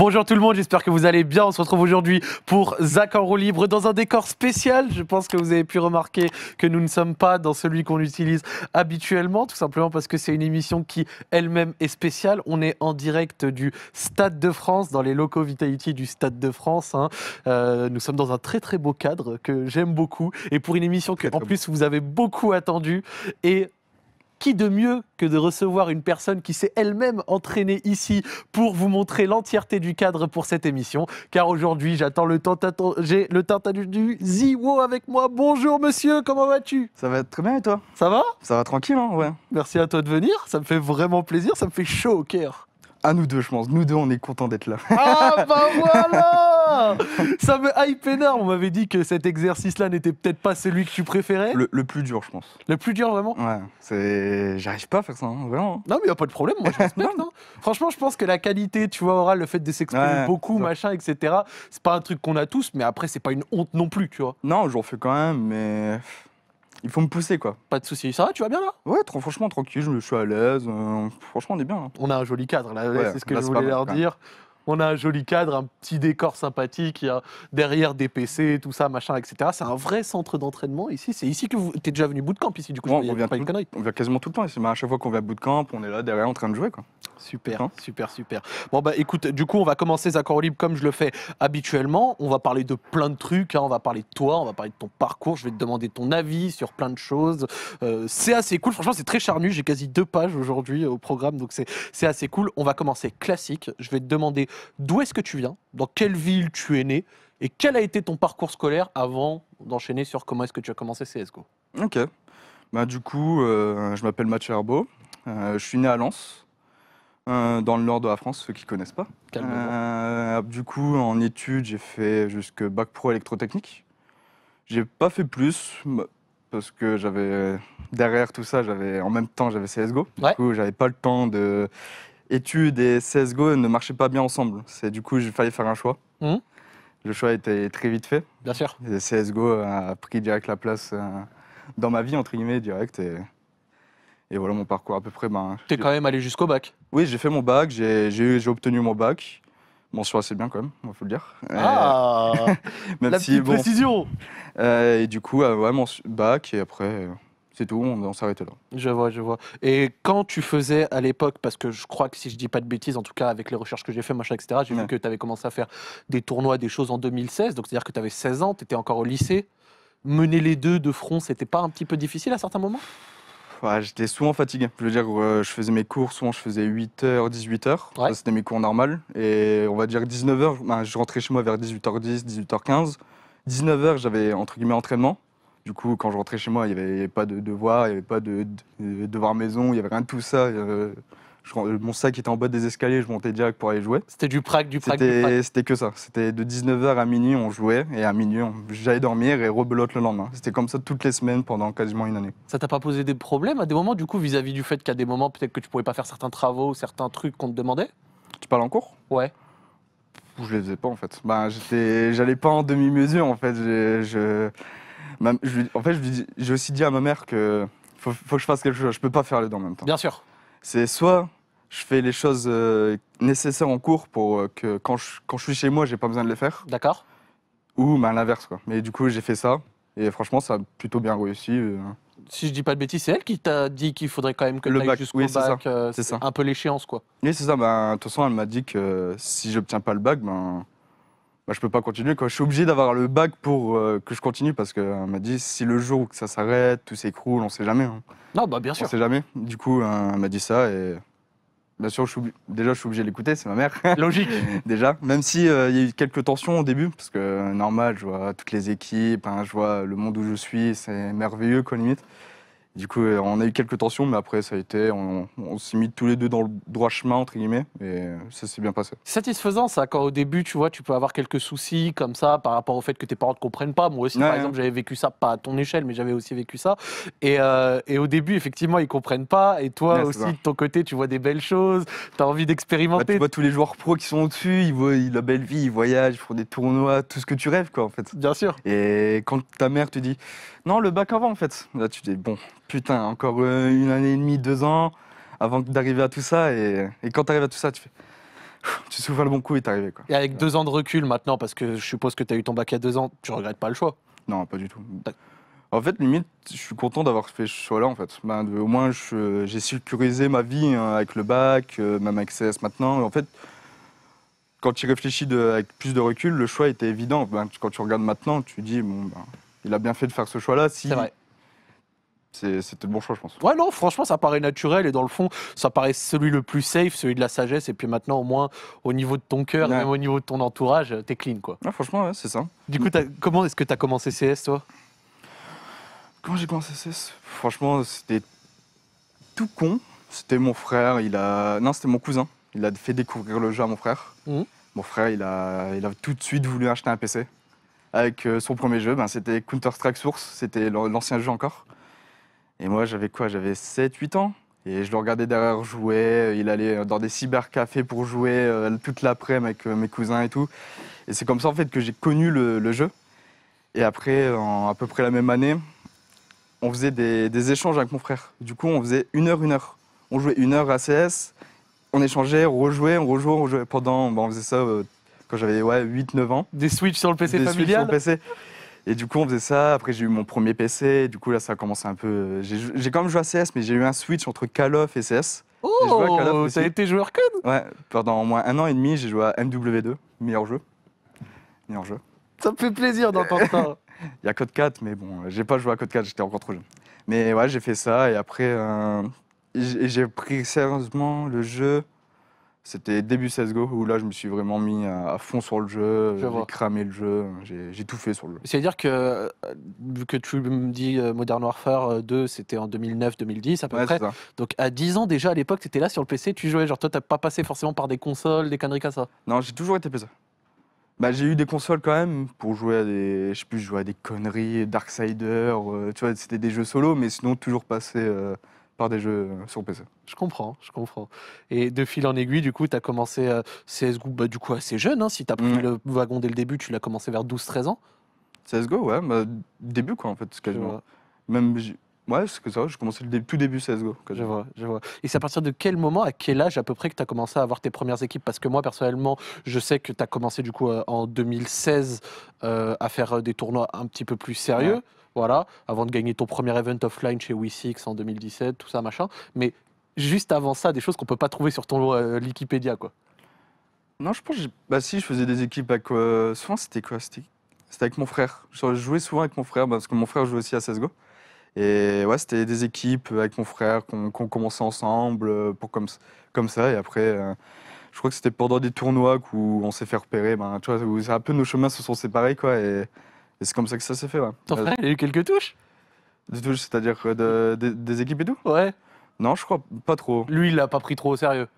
Bonjour tout le monde, j'espère que vous allez bien. On se retrouve aujourd'hui pour Zach en roue libre dans un décor spécial. Je pense que vous avez pu remarquer que nous ne sommes pas dans celui qu'on utilise habituellement, tout simplement parce que c'est une émission qui elle-même est spéciale. On est en direct du Stade de France, dans les locaux Vitality du Stade de France. Nous sommes dans un très très beau cadre que j'aime beaucoup. Et pour une émission que en plus vous avez beaucoup attendu et qui de mieux que de recevoir une personne qui s'est elle-même entraînée ici pour vous montrer l'entièreté du cadre pour cette émission. Car aujourd'hui, j'ai le tintadu du Ziwo avec moi. Bonjour monsieur, comment vas-tu? Ça va très bien et toi? Ça va? Ça va tranquille, hein, ouais. Merci à toi de venir, ça me fait vraiment plaisir, ça me fait chaud au cœur. À nous deux, je pense. Nous deux, on est contents d'être là. Ah bah voilà. Ça me hype énorme. On m'avait dit que cet exercice-là n'était peut-être pas celui que tu préférais. Le plus dur, je pense. Le plus dur, vraiment? Ouais, j'arrive pas à faire ça, hein, vraiment. Non, mais il n'y a pas de problème, moi je respecte. Hein. Franchement, je pense que la qualité, tu vois, orale, le fait de s'exprimer beaucoup, machin, etc., c'est pas un truc qu'on a tous, mais après, c'est pas une honte non plus, tu vois. Non, j'en fais quand même, mais il faut me pousser, quoi. Pas de soucis. Ça va, tu vas bien là? Ouais, franchement, tranquille, je suis à l'aise. Franchement, on est bien. Hein. On a un joli cadre, là, Ouais, c'est ce que là, je c'est voulais pas leur mal, dire. On a un joli cadre, un petit décor sympathique, il y a derrière des PC, tout ça, machin, etc. C'est un vrai centre d'entraînement ici. C'est ici que vous... T'es déjà venu bootcamp ici, du coup, on je vient pas une connerie. On vient quasiment tout le temps ici, mais à chaque fois qu'on va à bootcamp, on est là derrière en train de jouer, quoi. Super, super. Bon bah écoute, du coup on va commencer Zach en roue libre comme je le fais habituellement. On va parler de plein de trucs, hein. On va parler de toi, on va parler de ton parcours, je vais te demander ton avis sur plein de choses. C'est assez cool, franchement c'est très charnu, j'ai quasi 2 pages aujourd'hui au programme, donc c'est assez cool. On va commencer classique, je vais te demander d'où est-ce que tu viens, dans quelle ville tu es né et quel a été ton parcours scolaire avant d'enchaîner sur comment est-ce que tu as commencé CSGO. Ok. Bah, du coup, je m'appelle Mathieu Herbeau, je suis né à Lens. Dans le nord de la France, ceux qui ne connaissent pas. Du coup, en études, j'ai fait jusque bac pro électrotechnique. J'ai pas fait plus parce que derrière tout ça, en même temps j'avais CSGO. Du coup, j'avais pas le temps de études et CSGO ne marchaient pas bien ensemble. Du coup, il fallait faire un choix. Le choix était très vite fait. Bien sûr. Et CSGO a pris direct la place dans ma vie entre guillemets direct et voilà mon parcours à peu près. T'es quand même allé jusqu'au bac? Oui, j'ai fait mon bac, j'ai obtenu mon bac. Mention assez bien quand même, il faut le dire. Ah même la petite précision. Et du coup, mon bac et après, c'est tout, on s'arrêtait là. Je vois. Et quand tu faisais à l'époque, parce que je crois que si je dis pas de bêtises, en tout cas avec les recherches que j'ai fait, machin, etc., j'ai vu que tu avais commencé à faire des tournois, des choses en 2016, donc c'est-à-dire que tu avais 16 ans, tu étais encore au lycée. Mener les deux de front, c'était pas un petit peu difficile à certains moments? Ouais, j'étais souvent fatigué. Je veux dire, je faisais mes cours, souvent je faisais 8h, 18h. Ça, c'était mes cours normaux. Et on va dire 19h, je rentrais chez moi vers 18h10, 18h15. 19h, j'avais entre guillemets entraînement. Du coup, quand je rentrais chez moi, il n'y avait pas de devoirs, il n'y avait pas de devoirs maison, il n'y avait rien de tout ça. Mon sac était en bas des escaliers, je montais direct pour aller jouer. C'était du prac. C'était que ça. C'était de 19h à minuit, on jouait. Et à minuit, j'allais dormir et rebelote le lendemain. C'était comme ça toutes les semaines pendant quasiment une année. Ça t'a pas posé des problèmes à des moments, du coup, vis-à-vis du fait qu'à des moments, peut-être que tu pouvais pas faire certains travaux, certains trucs qu'on te demandait? Tu parles en cours? Ouais. Je les faisais pas en fait. J'allais pas en demi-mesure en fait. J'ai aussi dit à ma mère que faut que je fasse quelque chose. Je peux pas faire les deux en même temps. Bien sûr. C'est soit je fais les choses nécessaires en cours pour que quand je suis chez moi, j'ai pas besoin de les faire. D'accord. Ou l'inverse quoi. Mais du coup, j'ai fait ça et franchement, ça a plutôt bien réussi. Si je dis pas de bêtises, c'est elle qui t'a dit qu'il faudrait quand même que tu ailles jusqu'au bac. C'est ça. Un peu l'échéance quoi. Oui, c'est ça. De toute façon, elle m'a dit que si j'obtiens pas le bac, je peux pas continuer. Quoi. Je suis obligé d'avoir le bac pour que je continue parce qu'elle m'a dit si le jour où ça s'arrête, tout s'écroule, on sait jamais. Hein. Non, bah bien sûr. On sait jamais. Du coup, elle m'a dit ça et bien sûr, je suis obligé de l'écouter, c'est ma mère. Logique. Déjà, même si il y a eu quelques tensions au début parce que normal, je vois toutes les équipes, je vois le monde où je suis, c'est merveilleux quoi limite. Du coup, on a eu quelques tensions, mais après, ça a été, on s'est mis tous les deux dans le droit chemin, entre guillemets, et ça s'est bien passé. Satisfaisant, ça, quand au début, tu vois, tu peux avoir quelques soucis comme ça par rapport au fait que tes parents ne te comprennent pas. Moi aussi, par exemple, j'avais vécu ça, pas à ton échelle, mais j'avais aussi vécu ça. Et au début, effectivement, ils ne comprennent pas. Et toi aussi, de ton côté, tu vois des belles choses, tu as envie d'expérimenter. Tu vois tous les joueurs pros qui sont au-dessus, ils voient la belle vie, ils voyagent, ils font des tournois, tout ce que tu rêves, quoi, en fait. Bien sûr. Et quand ta mère te dit, non, le bac avant, en fait, là, tu te dis, bon, putain, encore une année et demie, 2 ans avant d'arriver à tout ça. Et quand tu arrives à tout ça, tu fais tu souffles le bon coup et t'es arrivé, quoi. Et avec 2 ans de recul maintenant, parce que je suppose que tu as eu ton bac à 2 ans, tu regrettes pas le choix. Non, pas du tout. Tac. En fait, limite, je suis content d'avoir fait ce choix-là, en fait. Au moins, j'ai sécurisé ma vie hein, avec le bac, même avec CS maintenant. En fait, quand tu y réfléchis avec plus de recul, le choix était évident. Quand tu regardes maintenant, tu dis, bon, il a bien fait de faire ce choix-là. Si C'est vrai. c'était le bon choix, je pense. Ouais, non, franchement, ça paraît naturel et dans le fond, ça paraît celui le plus safe, celui de la sagesse. Et puis maintenant, au moins, au niveau de ton cœur, Ouais. même au niveau de ton entourage, t'es clean, quoi. Ouais, franchement, ouais, c'est ça. Du coup, comment est-ce que tu as commencé CS, toi? Quand j'ai commencé CS, franchement, c'était tout con. C'était mon frère, Non, c'était mon cousin. Il a fait découvrir le jeu à mon frère. Mhm. Mon frère, il a tout de suite voulu acheter un PC. Avec son premier jeu, c'était Counter-Strike Source, c'était l'ancien jeu encore. Et moi, j'avais quoi? J'avais 7-8 ans. Et je le regardais derrière jouer. Il allait dans des cybercafés pour jouer toute l'après-midi avec mes cousins et tout. Et c'est comme ça, en fait, que j'ai connu le jeu. Et après, en à peu près la même année, on faisait des échanges avec mon frère. Du coup, on faisait 1 heure. On jouait 1 heure à CS, on échangeait, on rejouait pendant. On faisait ça quand j'avais 8-9 ans. Des switches sur le PC Des suites sur familial? le PC. Et du coup, on faisait ça. Après, j'ai eu mon premier PC. Du coup, là, ça a commencé un peu. J'ai quand même joué à CS, mais j'ai eu un switch entre Call of et CS. J'ai joué à Call of Oh, aussi. t'as été joueur code? Ouais, pendant au moins 1 an et demi, j'ai joué à MW2, meilleur jeu. Meilleur jeu. Ça me fait plaisir d'entendre ça. Il y a Code 4, mais bon, j'ai pas joué à Code 4, j'étais encore trop jeune. Mais ouais, j'ai fait ça et après, j'ai pris sérieusement le jeu. C'était début CSGO où là, je me suis vraiment mis à fond sur le jeu. Je J'ai vois. cramé le jeu, j'ai tout fait sur le jeu. C'est-à-dire que, vu que tu me dis Modern Warfare 2, c'était en 2009-2010 à peu Ouais, près. c'est ça. Donc à 10 ans déjà, à l'époque, tu étais là sur le PC, tu jouais. Genre toi, t'as pas passé forcément par des consoles, des conneries comme ça. Non, j'ai toujours été PC. J'ai eu des consoles quand même pour jouer à des. Je sais plus, je jouais à des conneries, Darksider, tu vois, c'était des jeux solo, mais sinon toujours passé par des jeux sur PC. Je comprends, je comprends. Et de fil en aiguille, du coup, tu as commencé CSGO, du coup, assez jeune. Hein, si tu as pris Ouais. le wagon dès le début, tu l'as commencé vers 12-13 ans. CSGO, ouais, début quoi en fait, Je quasiment. vois, Même, ouais, c'est que ça, j'ai commencé tout début CSGO. je quasiment. vois, je vois. Et c'est à partir de quel moment, à quel âge à peu près que tu as commencé à avoir tes premières équipes? Parce que moi, personnellement, je sais que tu as commencé du coup en 2016 à faire des tournois un petit peu plus sérieux. Ouais. Voilà, avant de gagner ton premier event offline chez WeSix en 2017, tout ça, machin. Mais juste avant ça, des choses qu'on peut pas trouver sur ton Wikipédia, quoi. Non, je pense que si, je faisais des équipes avec. Souvent, c'était quoi? C'était avec mon frère. Je jouais souvent avec mon frère parce que mon frère jouait aussi à CSGO. Et ouais, c'était des équipes avec mon frère qu'on commençait ensemble comme ça. Et après, je crois que c'était pendant des tournois où on s'est fait repérer. Tu vois, où c'est un peu nos chemins se sont séparés, quoi. Et c'est comme ça que ça s'est fait, ouais. Ton frère, il a eu quelques touches? Du tout, c'est-à-dire des équipes et tout? Ouais. Non, je crois pas trop. Lui, il l'a pas pris trop au sérieux.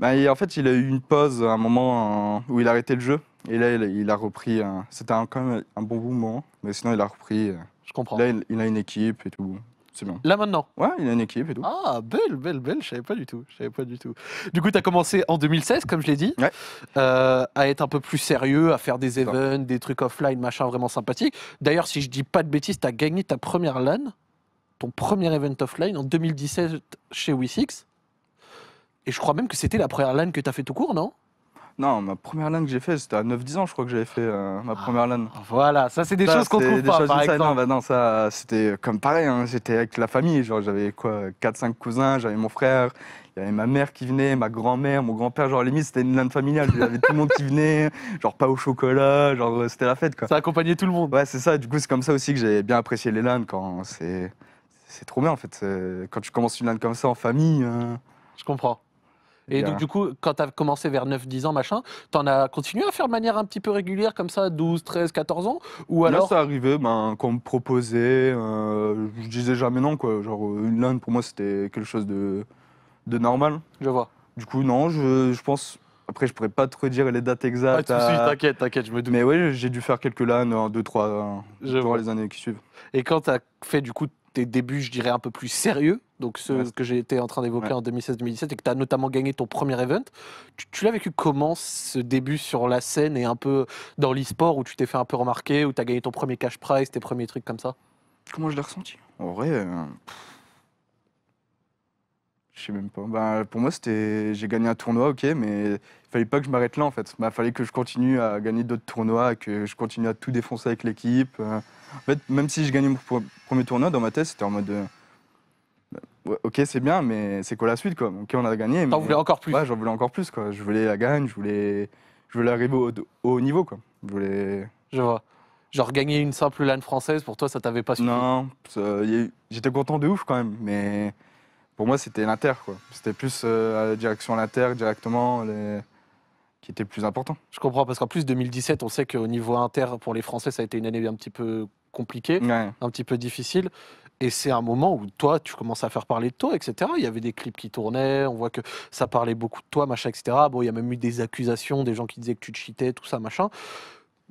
En fait, il a eu une pause à un moment où il a arrêté le jeu. Et là, il a repris. C'était quand même un bon moment. Mais sinon, il a repris. Je comprends. Là, il a une équipe et tout. C'est bien. Là maintenant. Ouais, il a une équipe et tout. Ah, belle, je savais pas du tout. Je savais pas du tout. Du coup, tu as commencé en 2016, comme je l'ai dit, Ouais. à être un peu plus sérieux, à faire des ça. events, des trucs offline, machin, vraiment sympathique. D'ailleurs, si je dis pas de bêtises, tu as gagné ta première LAN, ton premier event offline en 2017 chez WeSix. Et je crois même que c'était la première LAN que tu as fait tout court, non? Non, ma première LAN que j'ai fait, c'était à 9-10 ans, je crois que j'avais fait ma première LAN. Voilà, ça c'est des Ça, choses qu'on c'est trouve des pas, choses par inside. exemple. Non, ça, c'était comme pareil, hein, j'étais avec la famille, genre j'avais quoi, 4-5 cousins, j'avais mon frère, il y avait ma mère qui venait, ma grand-mère, mon grand-père, genre limite c'était une LAN familiale, il y avait tout le monde qui venait, genre pas au chocolat, genre c'était la fête, quoi. Ça accompagnait tout le monde. Ouais, c'est ça, du coup c'est comme ça aussi que j'ai bien apprécié les LAN quand c'est trop bien en fait, quand tu commences une LAN comme ça en famille. Je comprends. Et donc, du coup, quand tu as commencé vers 9-10 ans, machin, tu en as continué à faire de manière un petit peu régulière, comme ça, 12, 13, 14 ans? Ou Là, alors. ça arrivait qu'on me proposait, je disais jamais non, quoi. Genre, une LAN, pour moi, c'était quelque chose de normal. Je vois. Du coup, non, je pense. Après, je pourrais pas te redire les dates Pas exactes. de soucis, t'inquiète, je me doute. Mais oui, j'ai dû faire quelques LAN en 2-3 Je durant vois. les années qui suivent. Et quand tu as fait du coup tes débuts, je dirais un peu plus sérieux, donc ceux Ouais. que j'ai été en train d'évoquer Ouais. en 2016-2017, et que tu as notamment gagné ton premier event, tu l'as vécu comment ce début sur la scène et un peu dans l'e-sport où tu t'es fait un peu remarquer, où tu as gagné ton premier cash prize, tes premiers trucs comme ça? Comment je l'ai ressenti? En vrai, Je sais même pas. Ben, pour moi, j'ai gagné un tournoi, ok, mais il fallait pas que je m'arrête là en fait. Il fallait que je continue à gagner d'autres tournois, que je continue à tout défoncer avec l'équipe. En fait, même si je gagnais mon premier tournoi, dans ma tête, c'était en mode ouais, ok, c'est bien, mais c'est quoi la suite quoi? Ok, on a gagné, T'en mais voulais encore plus. ouais, j'en voulais encore plus quoi. Je voulais la gagne, je voulais arriver au haut niveau quoi. Je voulais. Je vois. Genre gagner une simple LAN française, pour toi, ça t'avait pas suffi. Non, j'étais content de ouf quand même, mais pour moi, c'était l'Inter quoi. C'était plus à la direction l'Inter directement qui était le plus important. Je comprends, parce qu'en plus, 2017, on sait qu'au niveau inter, pour les Français, ça a été une année un petit peu compliquée, Ouais. un petit peu difficile. Et c'est un moment où toi, tu commences à faire parler de toi, etc. Il y avait des clips qui tournaient, on voit que ça parlait beaucoup de toi, machin, etc. Bon, il y a même eu des accusations, des gens qui disaient que tu te cheatais, tout ça, machin.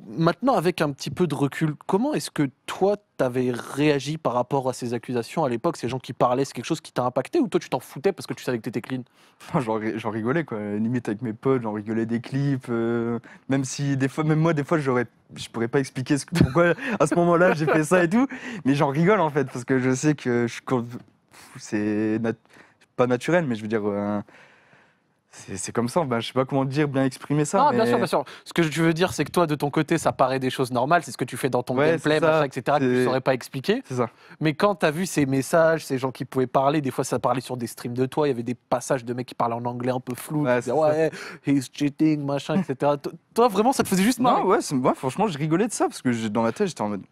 Maintenant, avec un petit peu de recul, comment est-ce que toi, t'avais réagi par rapport à ces accusations à l'époque? Ces gens qui parlaient, c'est quelque chose qui t'a impacté ou toi, tu t'en foutais parce que tu savais que t'étais clean? Enfin, j'en rigolais quoi. Limite avec mes potes, j'en rigolais des clips. Même si des fois, même moi, des fois, je pourrais pas expliquer pourquoi à ce moment-là j'ai fait ça et tout. Mais j'en rigole en fait parce que je sais que c'est pas naturel, mais je veux dire. C'est comme ça, ben, je sais pas comment dire, bien exprimer ça, Ah, mais bien sûr, bien sûr. Ce que je veux dire, c'est que toi, de ton côté, ça paraît des choses normales, c'est ce que tu fais dans ton ouais, gameplay, c'est ça, machin, etc., que tu c'est saurais pas expliquer. c'est ça. Mais quand tu as vu ces messages, ces gens qui pouvaient parler, des fois ça parlait sur des streams de toi, il y avait des passages de mecs qui parlaient en anglais un peu flou, qui Ouais, disaient c'est ça. ouais, he's cheating, machin, etc. Toi, vraiment, ça te faisait juste marrer. Non, ouais, moi, franchement, je rigolais de ça parce que dans ma tête, j'étais en mode,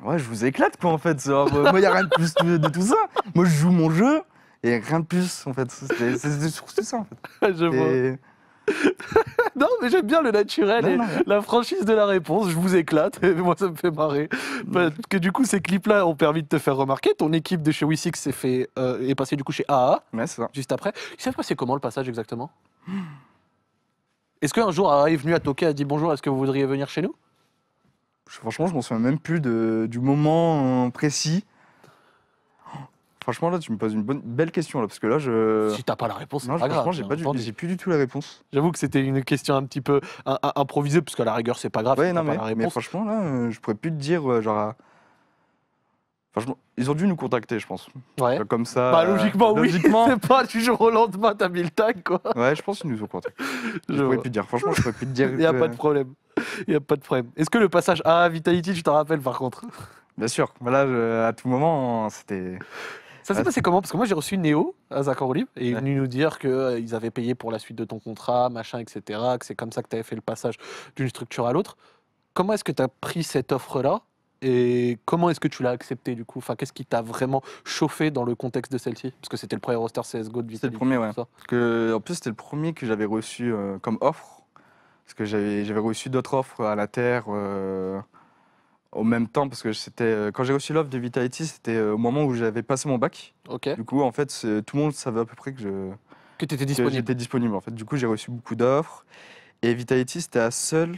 ouais, je vous éclate quoi en fait. Genre, moi, y a rien de plus de tout ça. Moi, je joue mon jeu et rien de plus en fait. C'était surtout ça en fait. Je vois. Et- Non, mais j'aime bien le naturel Non, et non, ouais. la franchise de la réponse. Je vous éclate. Et moi, ça me fait marrer. Parce que du coup, ces clips-là ont permis de te faire remarquer. Ton équipe de chez Wisix est passée du coup chez AA Ouais, c'est ça. juste après. Tu sais pas c'est comment le passage exactement? Est-ce qu'un jour AA est venu à Tokyo et a dit bonjour, est-ce que vous voudriez venir chez nous? Franchement, je m'en souviens même plus du moment précis. Franchement, là, tu me poses une belle question là parce que là, Si t'as pas la réponse, c'est non, pas grave. franchement, bien entendu. j'ai plus du tout la réponse. J'avoue que c'était une question un petit peu improvisée, parce qu'à la rigueur, c'est pas grave Ouais, si t'as non, pas la mais réponse. franchement, là, je pourrais plus te dire, genre. Franchement, ils ont dû nous contacter, je pense. Ouais. Comme ça. Bah logiquement, oui. Logiquement. C'est pas du jour au lendemain, t'as mis le tag, quoi. Ouais, je pense qu'ils nous ont contactés. Je Je pourrais vois. plus te dire. Franchement, je pourrais plus te dire. Il y a pas de problème. Il y a pas de problème. Est-ce que le passage à Vitality, tu t'en rappelles par contre? Bien sûr. Voilà, à tout moment, c'était. Ça s'est Ah, passé comment? Parce que moi j'ai reçu Néo à Zaccord Libre et il est Ouais. venu nous dire qu'ils avaient payé pour la suite de ton contrat, machin, etc. Que c'est comme ça que tu avais fait le passage d'une structure à l'autre. Comment est-ce que tu as pris cette offre-là et comment est-ce que tu l'as acceptée du coup? Enfin, qu'est-ce qui t'a vraiment chauffé dans le contexte de celle-ci? Parce que c'était le premier roster CSGO de C'était le Vitality. premier, ouais. tout ça. Parce que, en plus, c'était le premier que j'avais reçu comme offre. Parce que j'avais reçu d'autres offres à la Terre au même temps. Parce que quand j'ai reçu l'offre de Vitality, c'était au moment où j'avais passé mon bac. Ok. Du coup, en fait, tout le monde savait à peu près Que tu étais que disponible. j'étais disponible. En fait, du coup, j'ai reçu beaucoup d'offres. Et Vitality, c'était la seule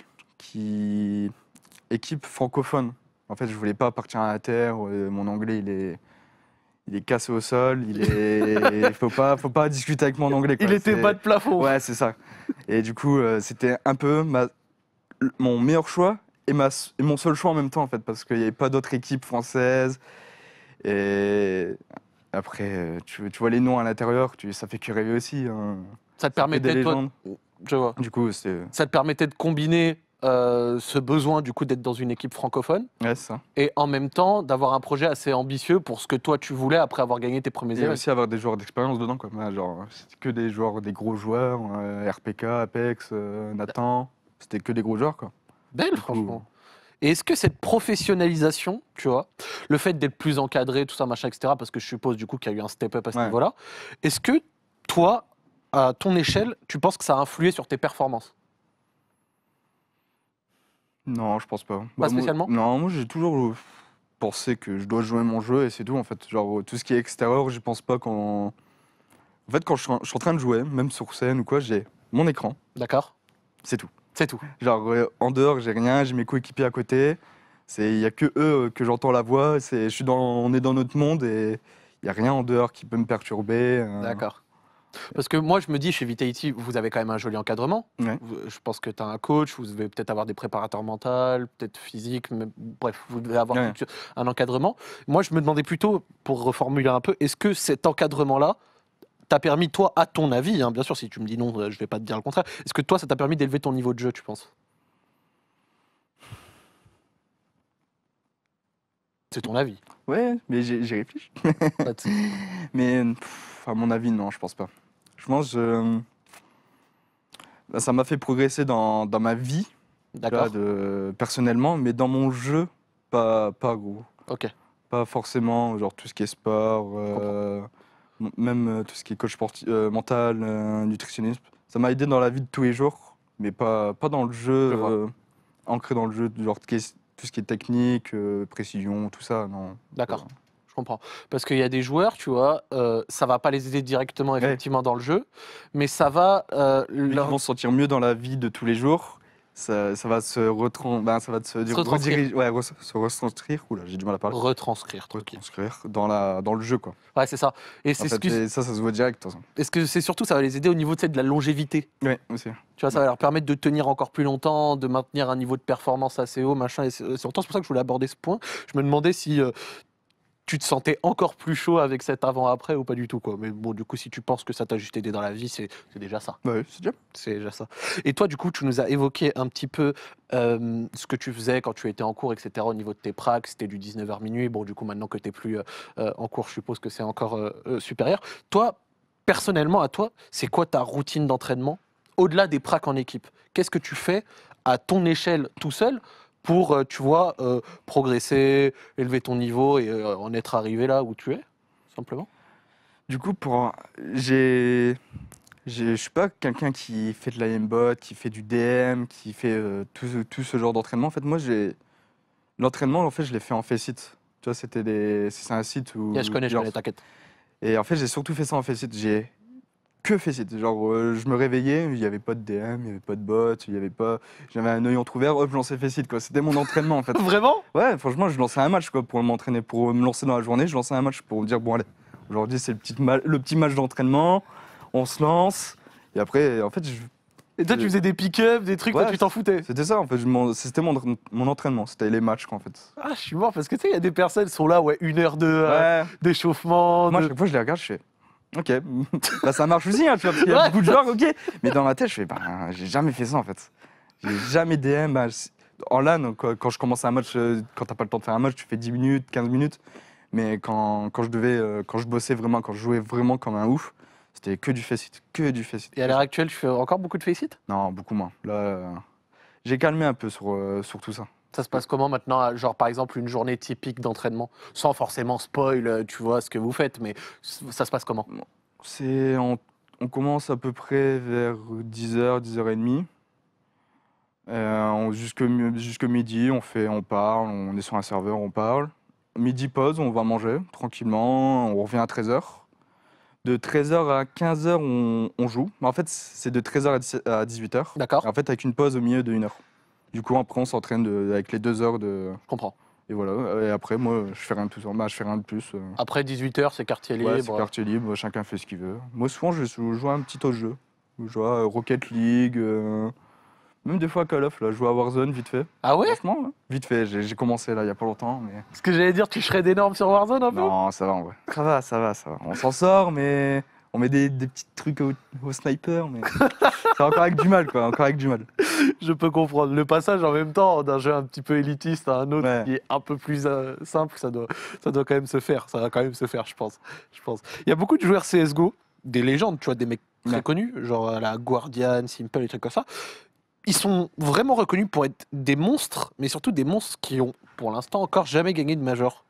équipe francophone. En fait, je voulais pas partir à la terre. Mon anglais, il est cassé au sol. Faut pas discuter avec moi en anglais. Quoi. Il était bas de plafond. Ouais, c'est ça. Et du coup, c'était un peu mon meilleur choix et mon seul choix en même temps, en fait, parce qu'il n'y avait pas d'autres équipes françaises. Et après, tu vois les noms à l'intérieur, ça fait que rêver aussi. Hein. Ça te Ça fait des permettait, toi, légendes. je vois. Du coup, c'est. Ça te permettait de combiner ce besoin du coup d'être dans une équipe francophone Ouais, c'est ça. et en même temps d'avoir un projet assez ambitieux pour ce que toi tu voulais après avoir gagné tes premiers Et événements. aussi avoir des joueurs d'expérience dedans, quoi. Ouais, genre, c'était que des joueurs, des gros joueurs, RPK, Apex, Nathan. C'était que des gros joueurs, quoi. Belle, Du coup, franchement. Et est-ce que cette professionnalisation, tu vois, le fait d'être plus encadré, tout ça, machin, etc., parce que je suppose du coup qu'il y a eu un step-up à ce Ouais. niveau-là, est-ce que toi, à ton échelle, tu penses que ça a influé sur tes performances? Non, je pense pas. Pas Moi, spécialement? non, moi j'ai toujours pensé que je dois jouer mon jeu et c'est tout, en fait. Genre, tout ce qui est extérieur, je pense pas quand. En fait, quand je suis en train de jouer, même sur scène ou quoi, j'ai mon écran, D'accord? c'est tout. C'est tout. Genre, en dehors, j'ai rien, j'ai mes coéquipiers à côté. Il y a que eux que j'entends la voix. On est dans notre monde et il y a rien en dehors qui peut me perturber. D'accord. Parce que moi, je me dis, chez Vitality, vous avez quand même un joli encadrement. Ouais. Je pense que tu as un coach, vous devez peut-être avoir des préparateurs mentaux, peut-être physiques, bref, vous devez avoir Ouais. un encadrement. Moi, je me demandais plutôt, pour reformuler un peu, est-ce que cet encadrement-là t'a permis, toi, à ton avis, hein, bien sûr, si tu me dis non, je vais pas te dire le contraire, est-ce que toi, ça t'a permis d'élever ton niveau de jeu, tu penses? C'est ton avis. Ouais, mais j'ai réfléchi. Pas de- Mais à mon avis, non, je pense pas. Je pense bah, ça m'a fait progresser dans ma vie, tu vois, D'accord. personnellement, mais dans mon jeu, pas gros. Ok. Pas forcément, genre tout ce qui est sport, comprends. même tout ce qui est coach mental, nutritionniste. Ça m'a aidé dans la vie de tous les jours, mais pas dans le jeu, Je vois. ancré dans le jeu, genre tout ce qui est technique, précision, tout ça, non. D'accord. Je comprends. Parce qu'il y a des joueurs, tu vois, ça va pas les aider directement, effectivement, dans le jeu, mais ça va Vu qu'ils vont se sentir mieux dans la vie de tous les jours, ça va se ça va se retranscrire. rediriger, ouais, se retranscrire. Oula, j'ai du mal à parler. Retranscrire. Ok. Retranscrire dans le jeu, quoi. Ouais, c'est ça. Et En fait, et ça se voit direct, de toute façon. est-ce que c'est surtout, ça va les aider au niveau, tu sais, de la longévité? Ouais, aussi. Tu vois, ça va leur permettre de tenir encore plus longtemps, de maintenir un niveau de performance assez haut, machin. Et c'est pour ça que je voulais aborder ce point. Je me demandais si tu te sentais encore plus chaud avec cet avant-après ou pas du tout, quoi. Mais bon, du coup, si tu penses que ça t'a juste aidé dans la vie, c'est déjà ça. Bah oui, c'est déjà. C'est déjà ça. Et toi, du coup, tu nous as évoqué un petit peu ce que tu faisais quand tu étais en cours, etc. Au niveau de tes pracs, c'était du 19h minuit. Bon, du coup, maintenant que tu n'es plus en cours, je suppose que c'est encore supérieur. Toi, personnellement, à toi, c'est quoi ta routine d'entraînement au-delà des pracs en équipe? Qu'est-ce que tu fais à ton échelle tout seul pour, tu vois, progresser, élever ton niveau et en être arrivé là où tu es, simplement? Du coup, je suis pas quelqu'un qui fait de la aimbot, qui fait du DM, qui fait tout ce genre d'entraînement. En fait, moi, l'entraînement, en fait, je l'ai fait en Faceit. Tu vois, c'est un site où. Yeah, je connais, t'inquiète. Et en fait, j'ai surtout fait ça en Faceit. J'ai que Faceit. Genre, je me réveillais, il n'y avait pas de DM, il n'y avait pas de bot, il y avait pas. J'avais un œil entrouvert, hop, je lançais Faceit, quoi. C'était mon entraînement, en fait. Vraiment? Ouais, franchement, je lançais un match, quoi, pour m'entraîner, pour me lancer dans la journée. Je lançais un match pour me dire, bon, allez, aujourd'hui, c'est le petit match d'entraînement, on se lance. Et après, en fait, Et toi, tu faisais des pick-up, des trucs, toi, ouais, tu t'en foutais? c'était ça, en fait. C'était mon entraînement, c'était les matchs, quoi, en fait. Ah, je suis mort parce que tu sais, il y a des personnes qui sont là, ouais, 1 heure Ouais. d'échauffement. Moi, à chaque fois, je les regarde, je fais. Ok, bah, ça marche aussi, hein, tu vois, parce qu'il y a Ouais. beaucoup de joueurs, ok. Mais dans ma tête, je fais, bah, j'ai jamais fait ça, en fait. J'ai jamais DM. Bah, en LAN, quand je commence un match, quand t'as pas le temps de faire un match, tu fais 10 minutes, 15 minutes. Mais quand je bossais vraiment, quand je jouais vraiment comme un ouf, c'était que du Faceit, que du Faceit. Et à l'heure actuelle, tu fais encore beaucoup de Faceit? Non, beaucoup moins. Là, j'ai calmé un peu sur tout ça. Ça se passe comment maintenant, genre par exemple une journée typique d'entraînement? Sans forcément spoil, tu vois ce que vous faites, mais ça se passe comment? On commence à peu près vers 10h, 10h30. Jusque midi, on parle, on est sur un serveur, on parle. Midi pause, on va manger tranquillement, on revient à 13h. De 13h à 15h, on joue. Mais en fait, c'est de 13h à 18h. D'accord, En fait, avec une pause au milieu de 1 heure. Du coup, après, on s'entraîne avec les 2 heures de. je comprends. Et voilà. Et après, moi, je fais rien de plus. Bah, je fais rien de plus. Après 18h, c'est quartier Ouais, c'est libre. quartier libre, chacun fait ce qu'il veut. Moi, souvent, je joue à un petit autre jeu. Je joue à Rocket League, même des fois à Call of, là, je joue à Warzone vite fait. Ah ouais? Franchement, ouais. Vite fait, j'ai commencé là il y a pas longtemps, mais. Ce que j'allais dire, tu serais d'énormes sur Warzone un peu? Non, ça va en vrai. Ça va. On s'en sort, mais on met des petits trucs au sniper, mais c'est encore avec du mal, quoi. Encore avec du mal. Je peux comprendre. Le passage en même temps d'un jeu un petit peu élitiste à un autre Ouais. qui est un peu plus simple, ça doit quand même se faire. Ça va quand même se faire, je pense. Il y a beaucoup de joueurs CSGO, des légendes, tu vois, des mecs très Ouais. connus, genre la Guardian, Simple, des trucs comme ça. Ils sont vraiment reconnus pour être des monstres, mais surtout des monstres qui ont, pour l'instant, encore jamais gagné de major.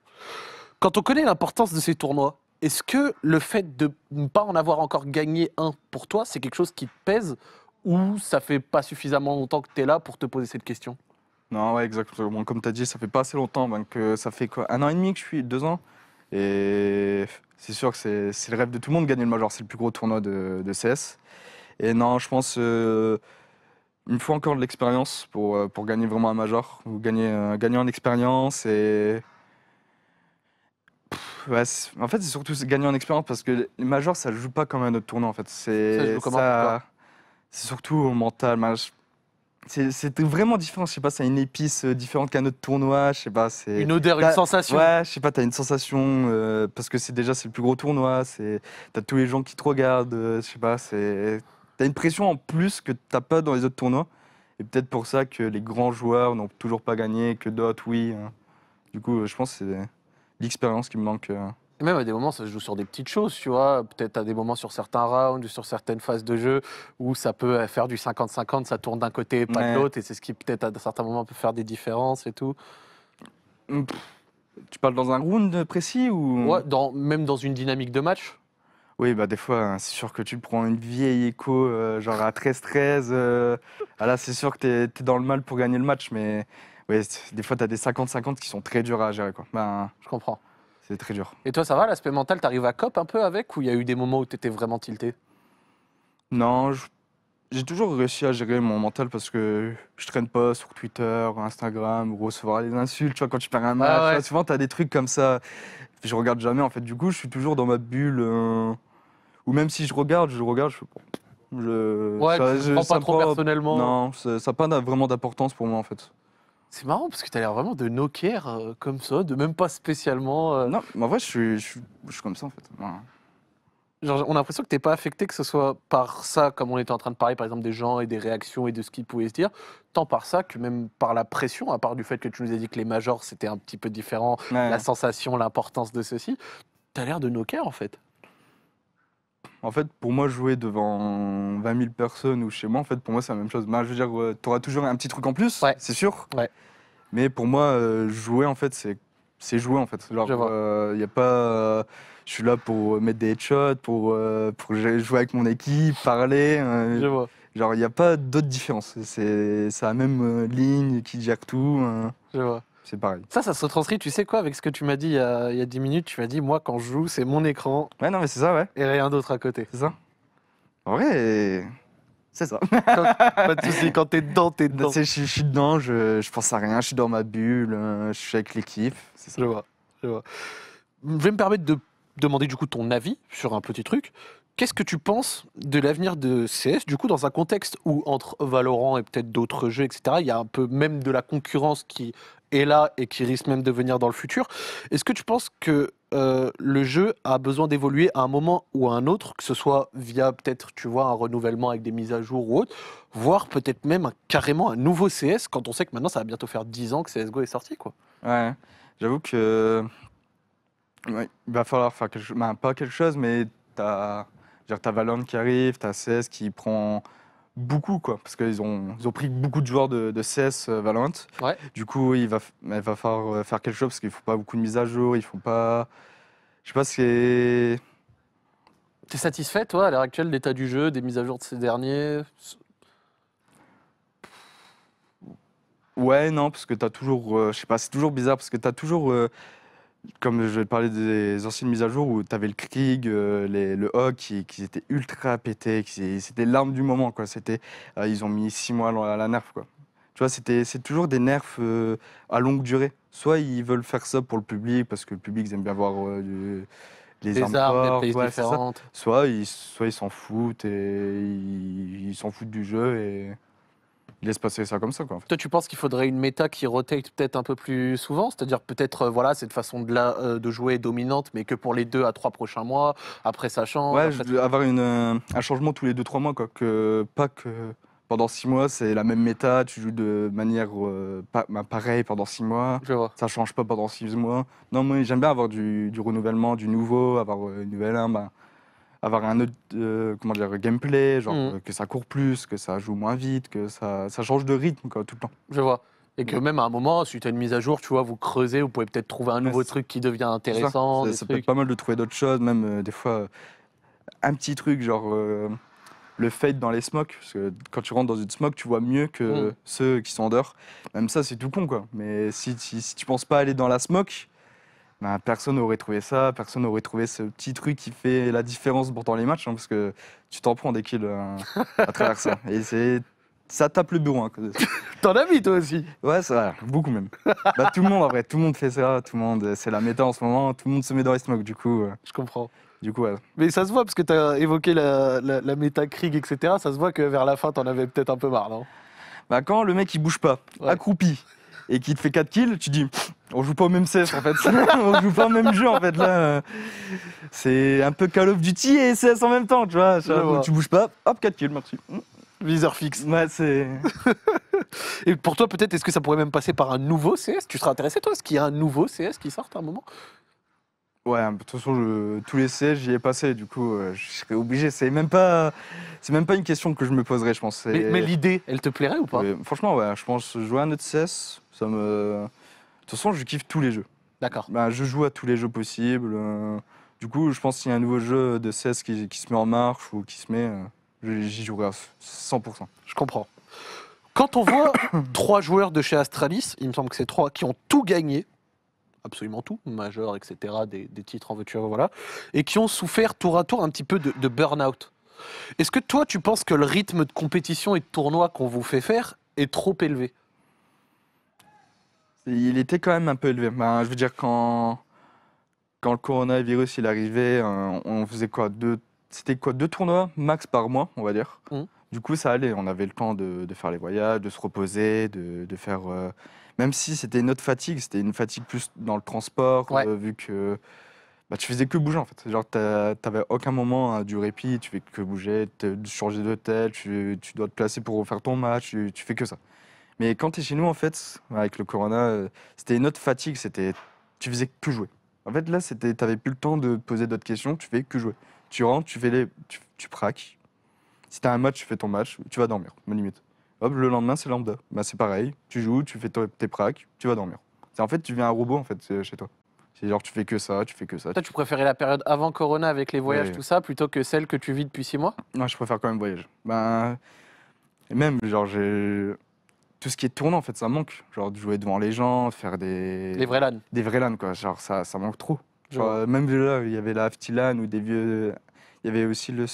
Quand on connaît l'importance de ces tournois, est-ce que le fait de ne pas en avoir encore gagné un pour toi, c'est quelque chose qui te pèse ou ça fait pas suffisamment longtemps que tu es là pour te poser cette question? Non, ouais, exactement. Comme tu as dit, ça fait pas assez longtemps, ben, que ça fait quoi, 1 an et demi que je suis, 2 ans. Et c'est sûr que c'est le rêve de tout le monde de gagner le Major. C'est le plus gros tournoi de CS. Et non, je pense il me faut encore de l'expérience pour gagner vraiment un Major. Ou gagner en expérience. Et ouais, en fait, c'est surtout gagner en expérience parce que les Majors, ça ne joue pas comme un autre tournoi. En fait. Ça se joue comment pour toi? C'est surtout au mental. C'était vraiment différent. Je sais pas, ça a une épice différente qu'un autre tournoi. Je sais pas, c'est. Une odeur, une sensation. Ouais, je sais pas, t'as une sensation parce que c'est le plus gros tournoi. T'as tous les gens qui te regardent. Je sais pas, t'as une pression en plus que t'as pas dans les autres tournois. Et peut-être pour ça que les grands joueurs n'ont toujours pas gagné, que d'autres, oui. Du coup, je pense que c'est l'expérience qui me manque. Et même à des moments, ça se joue sur des petites choses, tu vois. Peut-être à des moments sur certains rounds, sur certaines phases de jeu, où ça peut faire du 50-50, ça tourne d'un côté et pas de Ouais. l'autre, et c'est ce qui peut-être à certains moments peut faire des différences et tout. Pff, Tu parles dans un round précis ou? Ouais, même dans une dynamique de match. Oui, bah des fois, hein, c'est sûr que tu prends une vieille écho, genre à 13-13. Là, c'est sûr que t'es dans le mal pour gagner le match, mais ouais, des fois, t'as des 50-50 qui sont très durs à gérer, quoi. Ben, Je comprends. c'est très dur. Et toi, ça va, l'aspect mental, t'arrives à cop un peu avec, ou il y a eu des moments où t'étais vraiment tilté? Non, j'ai toujours réussi à gérer mon mental parce que je traîne pas sur Twitter, Instagram, ou recevoir des insultes, tu vois, quand tu perds un match. Ah ouais. Tu vois, souvent, t'as des trucs comme ça. Je regarde jamais, en fait. Du coup, je suis toujours dans ma bulle. Ou même si je fais, bon, Ouais, tu le prends ça pas trop prend- personnellement. Non, ça n'a pas vraiment d'importance pour moi, en fait. C'est marrant parce que t'as l'air vraiment de no care comme ça, de même pas spécialement. Non, mais en vrai, je suis comme ça, en fait. Ouais. Genre, on a l'impression que t'es pas affecté, que ce soit par ça, comme on était en train de parler par exemple des gens et des réactions et de ce qu'ils pouvaient se dire, tant par ça que même par la pression, à part du fait que tu nous as dit que les majors c'était un petit peu différent, Ouais. la sensation, l'importance de ceci, t'as l'air de no care en fait. En fait, pour moi, jouer devant 20 000 personnes ou chez moi, en fait, pour moi, c'est la même chose. Ben, je veux dire, tu auras toujours un petit truc en plus, Ouais. c'est sûr. Ouais. Mais pour moi, jouer, en fait, c'est jouer, en fait. Genre, Je vois. y a pas. Je suis là pour mettre des headshots, pour jouer avec mon équipe, parler. Je vois. Genre, il n'y a pas d'autre différence. C'est la même ligne qui gère tout. Je vois. C'est pareil. Ça se retranscrit, tu sais quoi, avec ce que tu m'as dit il y a 10 minutes, tu m'as dit, moi quand je joue, c'est mon écran Ouais, non, mais c'est ça, ouais. et rien d'autre à côté. C'est ça. En vrai, c'est ça. Pas de soucis, quand t'es dedans, t'es dedans. Je suis dedans, je pense à rien, je suis dans ma bulle, je suis avec l'équipe. C'est ça. Je vois, je vois. Je vais me permettre de demander du coup ton avis sur un petit truc. Qu'est-ce que tu penses de l'avenir de CS, du coup, dans un contexte où, entre Valorant et peut-être d'autres jeux, etc., il y a un peu même de la concurrence qui est là et qui risque même de venir dans le futur. Est-ce que tu penses que le jeu a besoin d'évoluer à un moment ou à un autre, que ce soit via peut-être, tu vois, un renouvellement avec des mises à jour ou autre, voire peut-être même carrément un nouveau CS, quand on sait que maintenant ça va bientôt faire 10 ans que CSGO est sorti, quoi. Ouais, j'avoue que ouais, il va falloir faire quelque chose, pas quelque chose, mais t'as Valorant qui arrive, t'as CS qui prend beaucoup, quoi, parce ils ont pris beaucoup de joueurs de CS Valorant. Ouais. Du coup, il va falloir faire quelque chose parce qu'il faut pas beaucoup de mises à jour, il faut pas. Je sais pas, c'est. T'es satisfait, toi, à l'heure actuelle, de l'état du jeu, des mises à jour de ces derniers? Ouais, non, parce que t'as toujours. Je sais pas, c'est toujours bizarre parce que t'as toujours. Comme je vais te parler des anciennes mises à jour où tu avais le Krieg, le Hog qui étaient ultra pétés, c'était l'arme du moment, quoi. Ils ont mis 6 mois à la nerf, quoi. Tu vois, c'est toujours des nerfs à longue durée. Soit ils veulent faire ça pour le public parce que le public ils aime bien voir les Des armes armes, des fortes, plays ouais, c'est ça. différentes. Soit ils s'en foutent et ils s'en foutent du jeu et ils laissent passer ça comme ça, quoi. En fait. Toi, tu penses qu'il faudrait une méta qui rotate peut-être un peu plus souvent? C'est-à-dire peut-être, voilà, cette façon de jouer est dominante, mais que pour les 2 à 3 prochains mois, après ça change. Ouais, après- je veux avoir un changement tous les 2-3 mois, quoi. Pas que pendant 6 mois, c'est la même méta, tu joues de manière pareille pendant 6 mois, Je vois. ça change pas pendant 6 mois. Non, moi j'aime bien avoir du renouvellement, du nouveau, avoir une nouvelle arme, avoir un autre comment dire, gameplay, genre Mhm. que ça court plus, que ça joue moins vite, que ça change de rythme, quoi, tout le temps. Je vois. Et que même à un moment, suite à une mise à jour, tu vois, vous creusez, vous pouvez peut-être trouver un nouveau c'est- truc qui devient C'est ça. intéressant, des Ça peut être trucs. pas mal de trouver d'autres choses, même des fois un petit truc, genre. Le fade dans les smokes, parce que quand tu rentres dans une smoke, tu vois mieux que ceux qui sont en dehors. Même ça, c'est tout con, quoi. Mais si tu penses pas aller dans la smoke, ben, personne n'aurait trouvé ça, personne n'aurait trouvé ce petit truc qui fait la différence pourtant les matchs, hein, parce que tu t'en prends des kills à travers ça. Et ça tape le bureau. Hein, T'en as mis toi aussi. ouais, c'est vrai, beaucoup même. Bah, tout le monde, en vrai, tout le monde fait ça, tout le monde, c'est la méta en ce moment, tout le monde se met dans les smokes, Je comprends. ouais. Mais ça se voit, parce que t'as évoqué la méta Krieg, etc. Ça se voit que vers la fin, t'en avais peut-être un peu marre, non? Bah, quand le mec il bouge pas, Ouais. accroupi, et qu'il te fait 4 kills, tu dis on joue pas au même CS en fait. On joue pas au même jeu en fait là. C'est un peu Call of Duty et CS en même temps, tu vois. vois. Tu bouges pas, hop, 4 kills, merci. Viseur fixe. Ouais, c'est. Et pour toi, peut-être, est-ce que ça pourrait même passer par un nouveau CS? Tu serais intéressé, toi? Est-ce qu'il y a un nouveau CS qui sorte à un moment? Ouais, de toute façon, tous les CS, j'y ai passé, du coup, je serais obligé. C'est même pas une question que je me poserais, je pense. Mais l'idée, elle te plairait ou pas? Ouais, franchement, ouais, je pense jouer à un autre CS, ça me. De toute façon, je kiffe tous les jeux. D'accord. Bah, je joue à tous les jeux possibles. Du coup, je pense qu'il y a un nouveau jeu de CS qui se met en marche ou qui se met, j'y jouerai à 100%. Je comprends. Quand on voit 3 joueurs de chez Astralis, il me semble que c'est 3 qui ont tout gagné, absolument tout, majeur, etc., des titres en voiture, voilà, et qui ont souffert tour à tour un petit peu de burn-out. Est-ce que toi, tu penses que le rythme de compétition et de tournoi qu'on vous fait faire est trop élevé? Il était quand même un peu élevé. Ben, je veux dire, quand le coronavirus il arrivait, on faisait quoi C'était quoi 2 tournois max par mois, on va dire. Mhm. Du coup, ça allait. On avait le temps de faire les voyages, de se reposer, de faire. Même si c'était une autre fatigue, c'était une fatigue plus dans le transport, Ouais. vu que bah, tu faisais que bouger en fait. Genre, t'avais aucun moment du répit, tu fais que bouger, changer d'hôtel, tu dois te placer pour faire ton match, tu fais que ça. Mais quand tu es chez nous, en fait, avec le corona, c'était une autre fatigue, tu faisais que jouer. En fait, là, t'avais plus le temps de poser d'autres questions, tu fais que jouer. Tu rentres, tu praques. Si t'as un match, tu fais ton match, tu vas dormir, ma limite. Hop, le lendemain, c'est lambda. Bah, c'est pareil, tu joues, tu fais tes praques, tu vas dormir. En fait, tu viens un robot, en fait, chez toi. C'est genre, tu fais que ça, tu fais que ça. Toi, tu préférais la période avant Corona avec les voyages, Ouais. tout ça, plutôt que celle que tu vis depuis 6 mois? Moi, je préfère quand même voyager. Ben, et même, genre, tout ce qui est tournant, en fait, ça me manque. Genre, de jouer devant les gens, faire Les vrais LAN. des vrais LAN, quoi. Genre, ça manque trop. Je Genre, vois. même là, il y avait la Afti LAN ou des vieux. Il y avait aussi le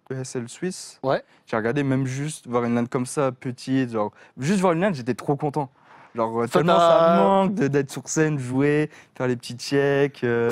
ESL Suisse. Ouais. J'ai regardé, même juste voir une LAN comme ça, petite, genre, juste voir une LAN, j'étais trop content. Genre, tellement ça me manque d'être sur scène, jouer, faire les petits checks. Genre,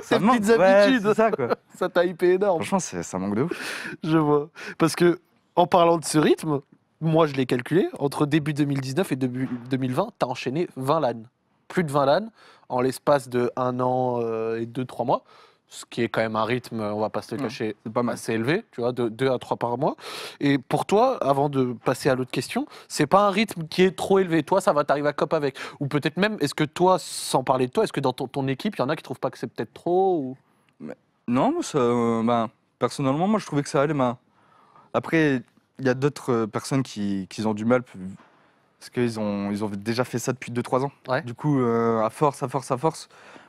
ça Tes me manque. petites Ouais, habitudes. c'est ça, quoi. Ça t'a hypé énorme. Franchement, ça manque de ouf. Je vois. Parce que, en parlant de ce rythme, moi je l'ai calculé, entre début 2019 et début 2020, t'as enchaîné 20 LAN. Plus de 20 LAN en l'espace de 1 an et 2-3 mois. Ce qui est quand même un rythme, on va pas se le cacher, C'est pas mal. assez élevé, tu vois, de 2 à 3 par mois. Et pour toi, avant de passer à l'autre question, c'est pas un rythme qui est trop élevé. Toi, ça va, t'arriver à cop avec. Ou peut-être même, est-ce que toi, sans parler de toi, est-ce que dans ton équipe, il y en a qui trouvent pas que c'est peut-être trop ou... Non, moi, ben, personnellement, moi, je trouvais que ça allait. Ben, après, il y a d'autres personnes qui ont du mal parce qu'ils ont déjà fait ça depuis 2-3 ans. Ouais. Du coup, à force,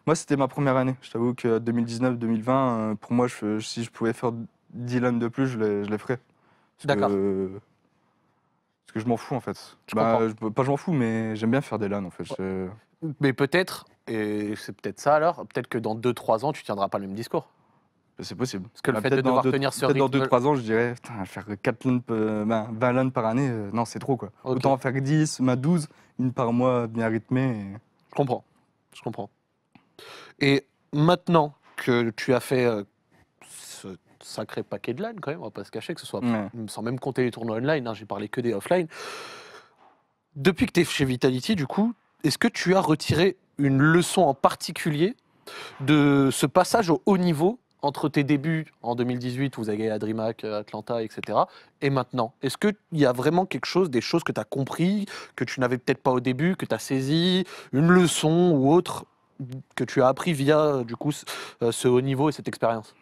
moi, c'était ma première année. Je t'avoue que 2019-2020, pour moi, si je pouvais faire 10 LAN de plus, je les ferais. D'accord. Parce que je m'en fous, en fait. Je comprends. Pas je m'en fous, mais j'aime bien faire des LAN, en fait. Mais peut-être, et c'est peut-être ça alors, peut-être que dans 2-3 ans, tu tiendras pas le même discours. C'est possible. Parce que le fait Peut-être de devoir tenir ce peut-être dans rythme... 2-3 ans, je dirais, putain, faire 4 LAN, 20 LAN par année, non, c'est trop, quoi. Ok. Autant en faire 10, 12, une par mois, bien rythmée. Je comprends. Je comprends. Et maintenant que tu as fait ce sacré paquet de LAN, quand même, on va pas se cacher, que ce soit Ouais. sans même compter les tournois online, hein, j'ai parlé que des offline. Depuis que tu es chez Vitality, du coup, est-ce que tu as retiré une leçon en particulier de ce passage au haut niveau entre tes débuts en 2018, où vous avez gagné à DreamHack, Atlanta, etc., et maintenant? Est-ce qu'il y a vraiment quelque chose, des choses que tu as compris, que tu n'avais peut-être pas au début, que tu as saisi, une leçon ou autre que tu as appris via du coup ce haut niveau et cette expérience?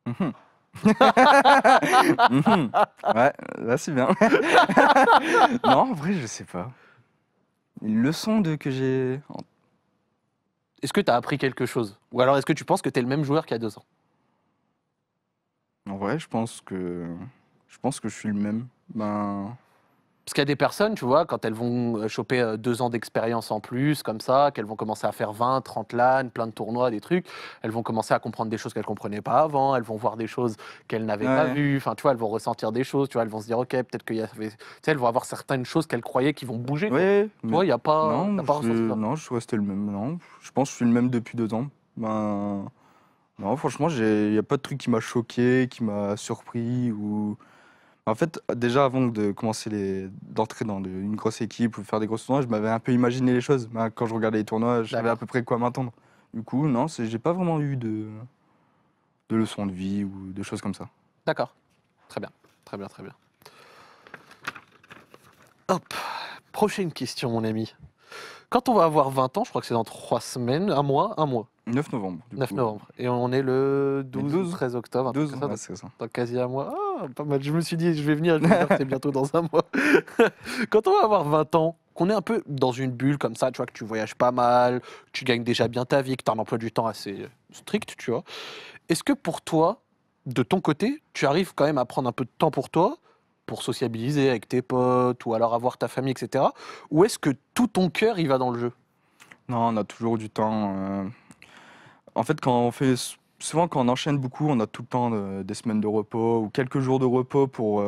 Mhm. Mhm. Ouais, là c'est bien. Non, en vrai, je sais pas. Une leçon que j'ai. Est-ce que tu as appris quelque chose? Ou alors est-ce que tu penses que tu es le même joueur qu'il y a 2 ans? En vrai, je pense que je suis le même. Ben, Parce qu'il y a des personnes, tu vois, quand elles vont choper 2 ans d'expérience en plus, comme ça, qu'elles vont commencer à faire 20, 30 LAN, plein de tournois, des trucs, elles vont commencer à comprendre des choses qu'elles ne comprenaient pas avant, elles vont voir des choses qu'elles n'avaient pas ouais. vues, enfin, tu vois, elles vont ressentir des choses, tu vois, elles vont se dire, ok, peut-être qu'il y avait... Tu sais, elles vont avoir certaines choses qu'elles croyaient qui vont bouger, quoi. Ouais, Tu vois, il n'y a pas... non, t'as pas ressenti ça. non, je suis resté le même. Non, je pense que je suis le même depuis 2 ans. Ben, Non, franchement, il n'y a pas de truc qui m'a choqué, qui m'a surpris. En fait, déjà avant de commencer d'entrer dans une grosse équipe ou faire des gros tournois, je m'avais un peu imaginé les choses. Ben, quand je regardais les tournois, je savais à D'accord. peu près quoi m'attendre. Du coup, non, j'ai pas vraiment eu de leçons de vie ou de choses comme ça. D'accord. Très bien. Très bien, très bien. Hop. Prochaine question, mon ami. Quand on va avoir 20 ans, je crois que c'est dans 3 semaines, un mois, 9 novembre, du 9 coup. novembre. Et on est le 12 ou 12, 13 octobre, un truc 12, comme ça, ouais, donc c'est ça. dans quasi un mois. Ah, pas mal. Je me suis dit, je vais venir c'est bientôt dans un mois. Quand on va avoir 20 ans, qu'on est un peu dans une bulle comme ça, tu vois, que tu voyages pas mal, que tu gagnes déjà bien ta vie, que tu as un emploi du temps assez strict, tu vois, est-ce que pour toi, de ton côté, tu arrives quand même à prendre un peu de temps pour sociabiliser avec tes potes, ou alors avoir ta famille, etc. Ou est-ce que tout ton cœur, il va dans le jeu? Non, on a toujours du temps. En fait, souvent quand on enchaîne beaucoup, on a tout le temps des semaines de repos ou quelques jours de repos faut-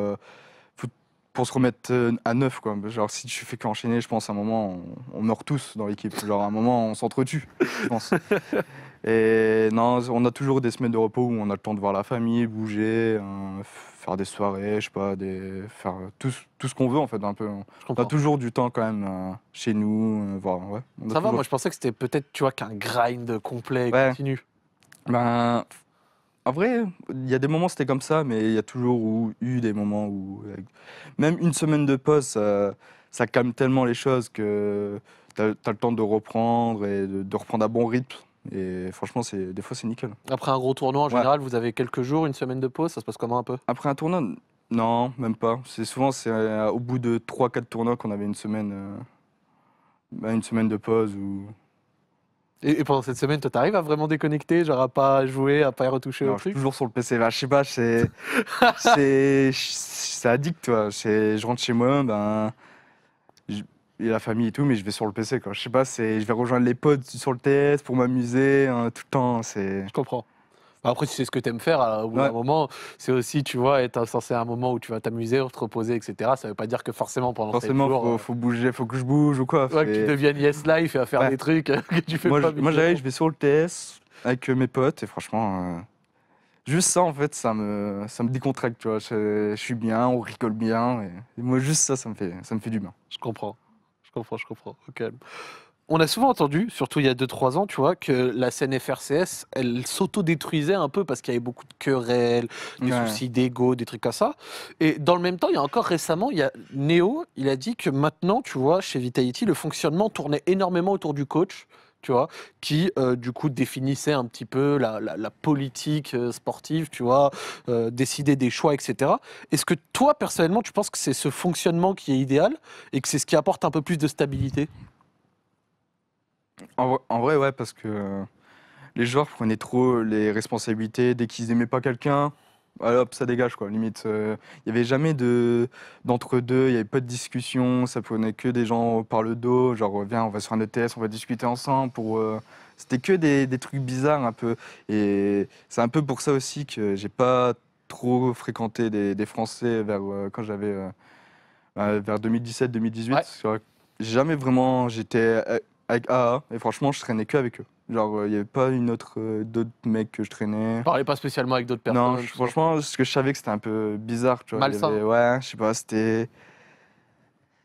pour se remettre à neuf, quoi. Genre, si tu fais qu'enchaîner, je pense à un moment, on meurt tous dans l'équipe. Genre, à un moment, on s'entretue, je pense. Et non, on a toujours des semaines de repos où on a le temps de voir la famille, bouger, faire des soirées, je sais pas, faire tout ce qu'on veut, en fait, un peu. Je On a comprends. toujours du temps quand même chez nous. Voilà, ouais, on a Ça va, toujours. moi je pensais que c'était peut-être, tu vois, qu'un grind complet et Ouais, continu. ben, en vrai, il y a des moments c'était comme ça, mais il y a toujours eu des moments où même une semaine de pause, ça calme tellement les choses que t'as le temps de reprendre et de reprendre à bon rythme. Et franchement, des fois, c'est nickel. Après un gros tournoi, en Ouais. général, vous avez quelques jours, une semaine de pause, ça se passe comment un peu? Après un tournoi, non, même pas. C'est au bout de 3 4 tournois qu'on avait une semaine de pause. Et pendant cette semaine, toi, t'arrives à vraiment déconnecter, genre à pas jouer, à pas y retoucher au Alors, je suis truc? toujours sur le PC. Bah, je sais pas, c'est addict, toi. Je rentre chez moi, ben. j- Il y a la famille et tout, mais je vais sur le PC, quoi. Je sais pas, je vais rejoindre les potes sur le TS pour m'amuser tout le temps. Je comprends. Bah, après, si c'est ce que t'aimes faire, au bout d'un Ouais, moment, c'est aussi, tu vois, être censé un moment où tu vas t'amuser, te reposer, etc. Ça veut pas dire que forcément pendant 7 forcément, jours, faut bouger, faut que je bouge ou quoi. ouais, que tu deviennes yes life et à faire Ouais. des trucs que tu fais Moi, pas moi j'arrive, habituellement. je vais sur le TS avec mes potes et franchement, juste ça, en fait, ça me décontracte, tu vois. Je suis bien, on rigole bien. Et moi, juste ça, ça me fait du bien. Je comprends. Je comprends. Ok. On a souvent entendu, surtout il y a 2 3 ans, tu vois, que la scène FRCS, elle s'auto-détruisait un peu parce qu'il y avait beaucoup de querelles, des Ouais. soucis d'ego, des trucs comme ça. Et dans le même temps, il y a encore récemment, il y a Neo, il a dit que maintenant, tu vois, chez Vitality, le fonctionnement tournait énormément autour du coach, tu vois, qui du coup définissait un petit peu la politique sportive, tu vois, décider des choix, etc. Est-ce que toi, personnellement, tu penses que c'est ce fonctionnement qui est idéal et que c'est ce qui apporte un peu plus de stabilité? En vrai, ouais, parce que les joueurs prenaient trop les responsabilités. Dès qu'ils aimaient pas quelqu'un, allez, hop, ça dégage, quoi. Limite, il y avait jamais d'entre-deux, il y avait pas de discussion, ça prenait que des gens par le dos, genre, viens, on va sur un ETS, on va discuter ensemble C'était que des trucs bizarres un peu. Et c'est un peu pour ça aussi que j'ai pas trop fréquenté des Français quand j'avais vers 2017-2018. Ouais. C'est vrai que j'ai jamais vraiment. J'étais avec AA et franchement, je traînais que avec eux. Genre, il n'y avait pas d'autres mecs que je traînais. Parlais pas spécialement avec d'autres Non, personnes, tout ça. franchement, parce que je savais que c'était un peu bizarre, tu vois. Malsain. Ouais, je sais pas, c'était.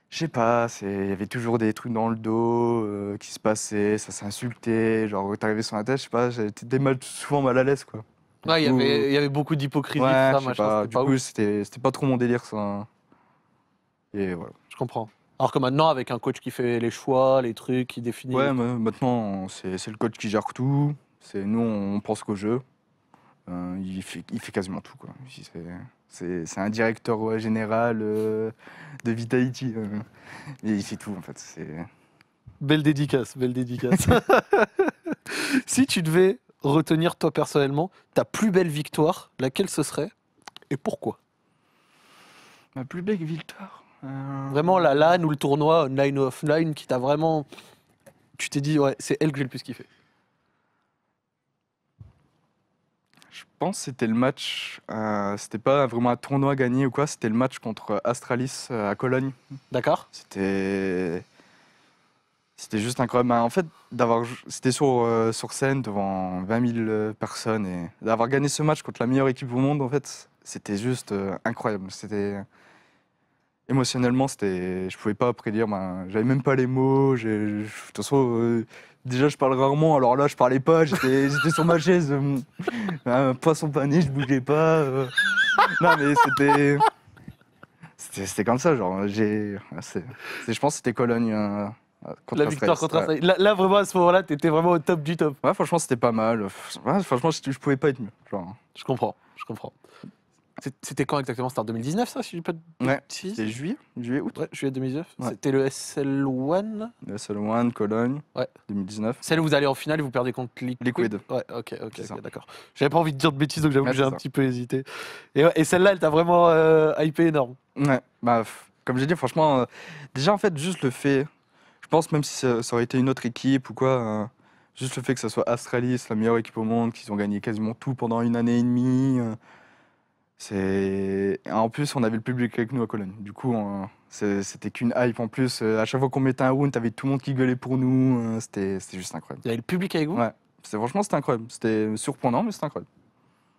Je sais pas, il y avait toujours des trucs dans le dos qui se passaient, ça s'insultait. Genre, t'arrivais sur la tête, je sais pas, j'étais souvent mal à l'aise, quoi. Du Ouais, coup, il y avait beaucoup d'hypocrisie, tout ouais, ça, je sais machin, pas, c'était du pas coup, ouf. c'était pas trop mon délire, ça. Et voilà. Je comprends. Alors que maintenant, avec un coach qui fait les choix, les trucs, qui définit les Ouais, trucs. maintenant, c'est le coach qui gère tout. Nous, on pense qu'au jeu. Il fait quasiment tout, quoi. C'est un directeur général de Vitality. Et il fait tout, en fait. Belle dédicace, belle dédicace. Si tu devais retenir, toi, personnellement, ta plus belle victoire, laquelle ce serait et pourquoi? Ma plus belle victoire. Vraiment la LAN ou le tournoi online ou offline qui t'a vraiment. Tu t'es dit, ouais, c'est elle que j'ai le plus kiffé. Je pense que c'était le match. C'était pas vraiment un tournoi gagné ou quoi. C'était le match contre Astralis à Cologne. D'accord? C'était c'était juste incroyable. En fait, c'était sur scène devant 20 000 personnes et d'avoir gagné ce match contre la meilleure équipe au monde, en fait, c'était juste incroyable. Émotionnellement, je pouvais pas prédire. J'avais même pas les mots. De toute façon, déjà, je parle rarement. Alors là, je parlais pas. J'étais sur ma chaise, un poisson pané, je bougeais pas. Non, mais c'était comme ça. Genre, je pense que c'était Cologne. Contre La victoire contre Ouais. Australie. Là, vraiment, à ce moment-là, t'étais vraiment au top du top. Ouais, franchement, c'était pas mal. Ouais, franchement, je pouvais pas être mieux. Genre. Je comprends, je comprends. C'était quand exactement? C'était en 2019, ça, si je dis pas de Ouais, bêtises? c'était juillet, août. Ouais, juillet 2019. Ouais. C'était le SL1. Le SL1, Cologne, Ouais. 2019. Celle où vous allez en finale et vous perdez contre Liquid. Ouais, ok, d'accord. J'avais pas envie de dire de bêtises, donc j'avoue que j'ai un petit peu hésité. Et celle-là, elle t'a vraiment hypé énorme. Ouais, comme j'ai dit, franchement, déjà, en fait, juste le fait, je pense, même si ça aurait été une autre équipe ou quoi, juste le fait que ça soit Astralis, la meilleure équipe au monde, qu'ils ont gagné quasiment tout pendant 1 année et demie. En plus, on avait le public avec nous à Cologne. Du coup, c'était qu'une hype en plus. À chaque fois qu'on mettait un round, t'avais tout le monde qui gueulait pour nous. C'était juste incroyable. Il y avait le public avec vous? Ouais, franchement, c'était incroyable. C'était surprenant, mais c'était incroyable.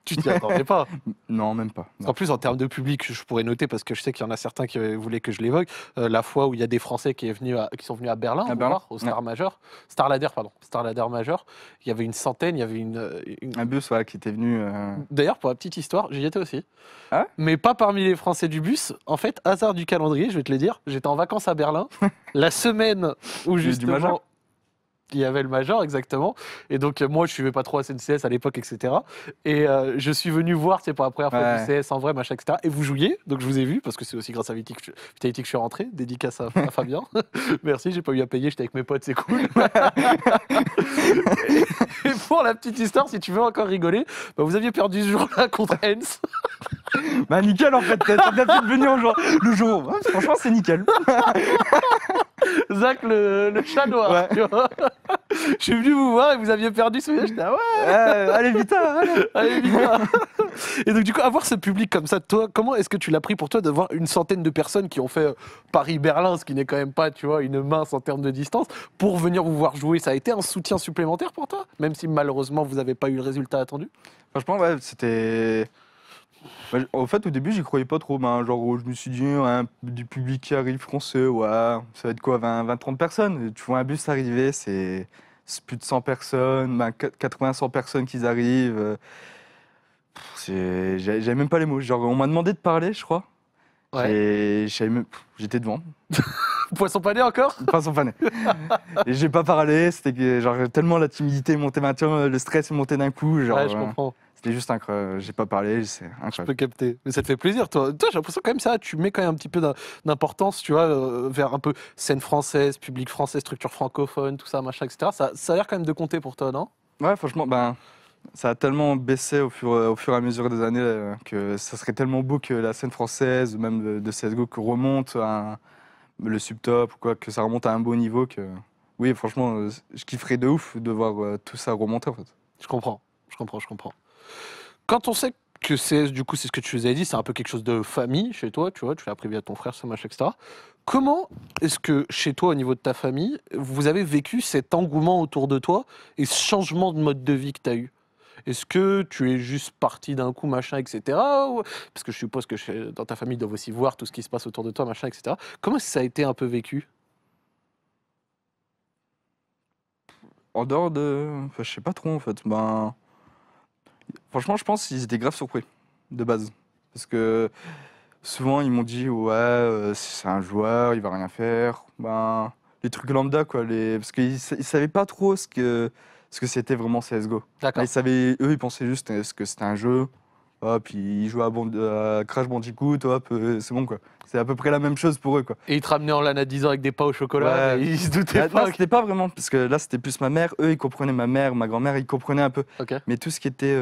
Tu t'y attendais pas? Non, même pas. Non. En plus, en termes de public, je pourrais noter, parce que je sais qu'il y en a certains qui voulaient que je l'évoque, la fois où il y a des Français qui sont venus à Berlin, voir, au Star Major, Starladder Major, il y avait une centaine, il y avait un bus qui était venu. D'ailleurs, pour la petite histoire, j'y étais aussi. Ah ouais, mais pas parmi les Français du bus. En fait, hasard du calendrier, je vais te le dire, j'étais en vacances à Berlin, la semaine où du Major. justement il y avait le Major, exactement. Et donc, moi, je suivais pas trop SNCS à l'époque, etc. Et je suis venu voir, c'est pour la première fois du CS en vrai, machin, etc. Et vous jouiez, donc je vous ai vu, parce que c'est aussi grâce à Vitality que je suis rentré. Dédicace à Fabien. Merci, j'ai pas eu à payer, j'étais avec mes potes, c'est cool. et pour la petite histoire, si tu veux encore rigoler, vous aviez perdu ce jour-là contre Hens. Nickel, en fait, t'as bien fait de venir le jour. Ouais, franchement, c'est nickel. Zach, le chat noir. Ouais. Tu vois, je suis venu vous voir et vous aviez perdu ce match. J'étais allez vite, allez vite. Et donc du coup, avoir ce public comme ça, toi, comment est-ce que tu l'as pris pour toi de voir une centaine de personnes qui ont fait Paris-Berlin, ce qui n'est quand même pas, tu vois, une mince en termes de distance, pour venir vous voir jouer? Ça a été un soutien supplémentaire pour toi, même si malheureusement vous n'avez pas eu le résultat attendu? Franchement, ouais, c'était. En fait, au début, j'y croyais pas trop. Genre, je me suis dit, du public qui arrive français, ouais, ça va être quoi, 20-30 personnes. Tu vois un bus arriver, c'est plus de 100 personnes, 80-100 personnes qui arrivent. J'avais même pas les mots. Genre, on m'a demandé de parler, je crois. Ouais. J'étais devant. Poisson pané encore? Poisson pané. Et j'ai pas parlé, c'était genre tellement la timidité montait maintenant, le stress est monté d'un coup. Genre, ouais, je comprends. C'était juste incroyable. J'ai pas parlé, c'est incroyable. Je peux capter. Mais ça te fait plaisir, toi. Toi, j'ai l'impression quand même ça, tu mets quand même un petit peu d'importance, tu vois, vers un peu scène française, public français, structure francophone, tout ça, machin, etc. Ça a l'air quand même de compter pour toi, non? Ouais, franchement, ça a tellement baissé au fur et à mesure des années que ça serait tellement beau que la scène française, même de CSGO, que remonte le subtop ou quoi, que ça remonte à un beau niveau. Oui, franchement, je kifferais de ouf de voir tout ça remonter en fait. Je comprends. Quand on sait que CS, du coup, c'est ce que tu nous avais dit, c'est un peu quelque chose de famille chez toi, tu vois, tu l'as appris via ton frère, ce machin, etc. Comment est-ce que chez toi, au niveau de ta famille, vous avez vécu cet engouement autour de toi et ce changement de mode de vie que tu as eu? Est-ce que tu es juste parti d'un coup, machin, etc. Parce que je suppose que dans ta famille, ils doivent aussi voir tout ce qui se passe autour de toi, machin, etc. Comment est-ce que ça a été un peu vécu? En dehors de... Enfin, je sais pas trop en fait. Franchement, je pense qu'ils étaient grave surpris, de base. Parce que souvent, ils m'ont dit, ouais, c'est un joueur, il va rien faire. Les trucs lambda, quoi. Parce qu'ils savaient pas trop ce que c'était vraiment CSGO. D'accord. Ils pensaient juste que c'était un jeu. Hop, ils jouaient à Crash Bandicoot, hop, c'est bon, quoi. C'est à peu près la même chose pour eux, quoi. Et ils te ramenaient en LAN à 10 ans avec des pains au chocolat, Ouais. et ils se doutaient pas. Là, c'était pas vraiment, parce que là, c'était plus ma mère. Eux, ils comprenaient ma mère, ma grand-mère, ils comprenaient un peu. Okay. Mais tout ce qui était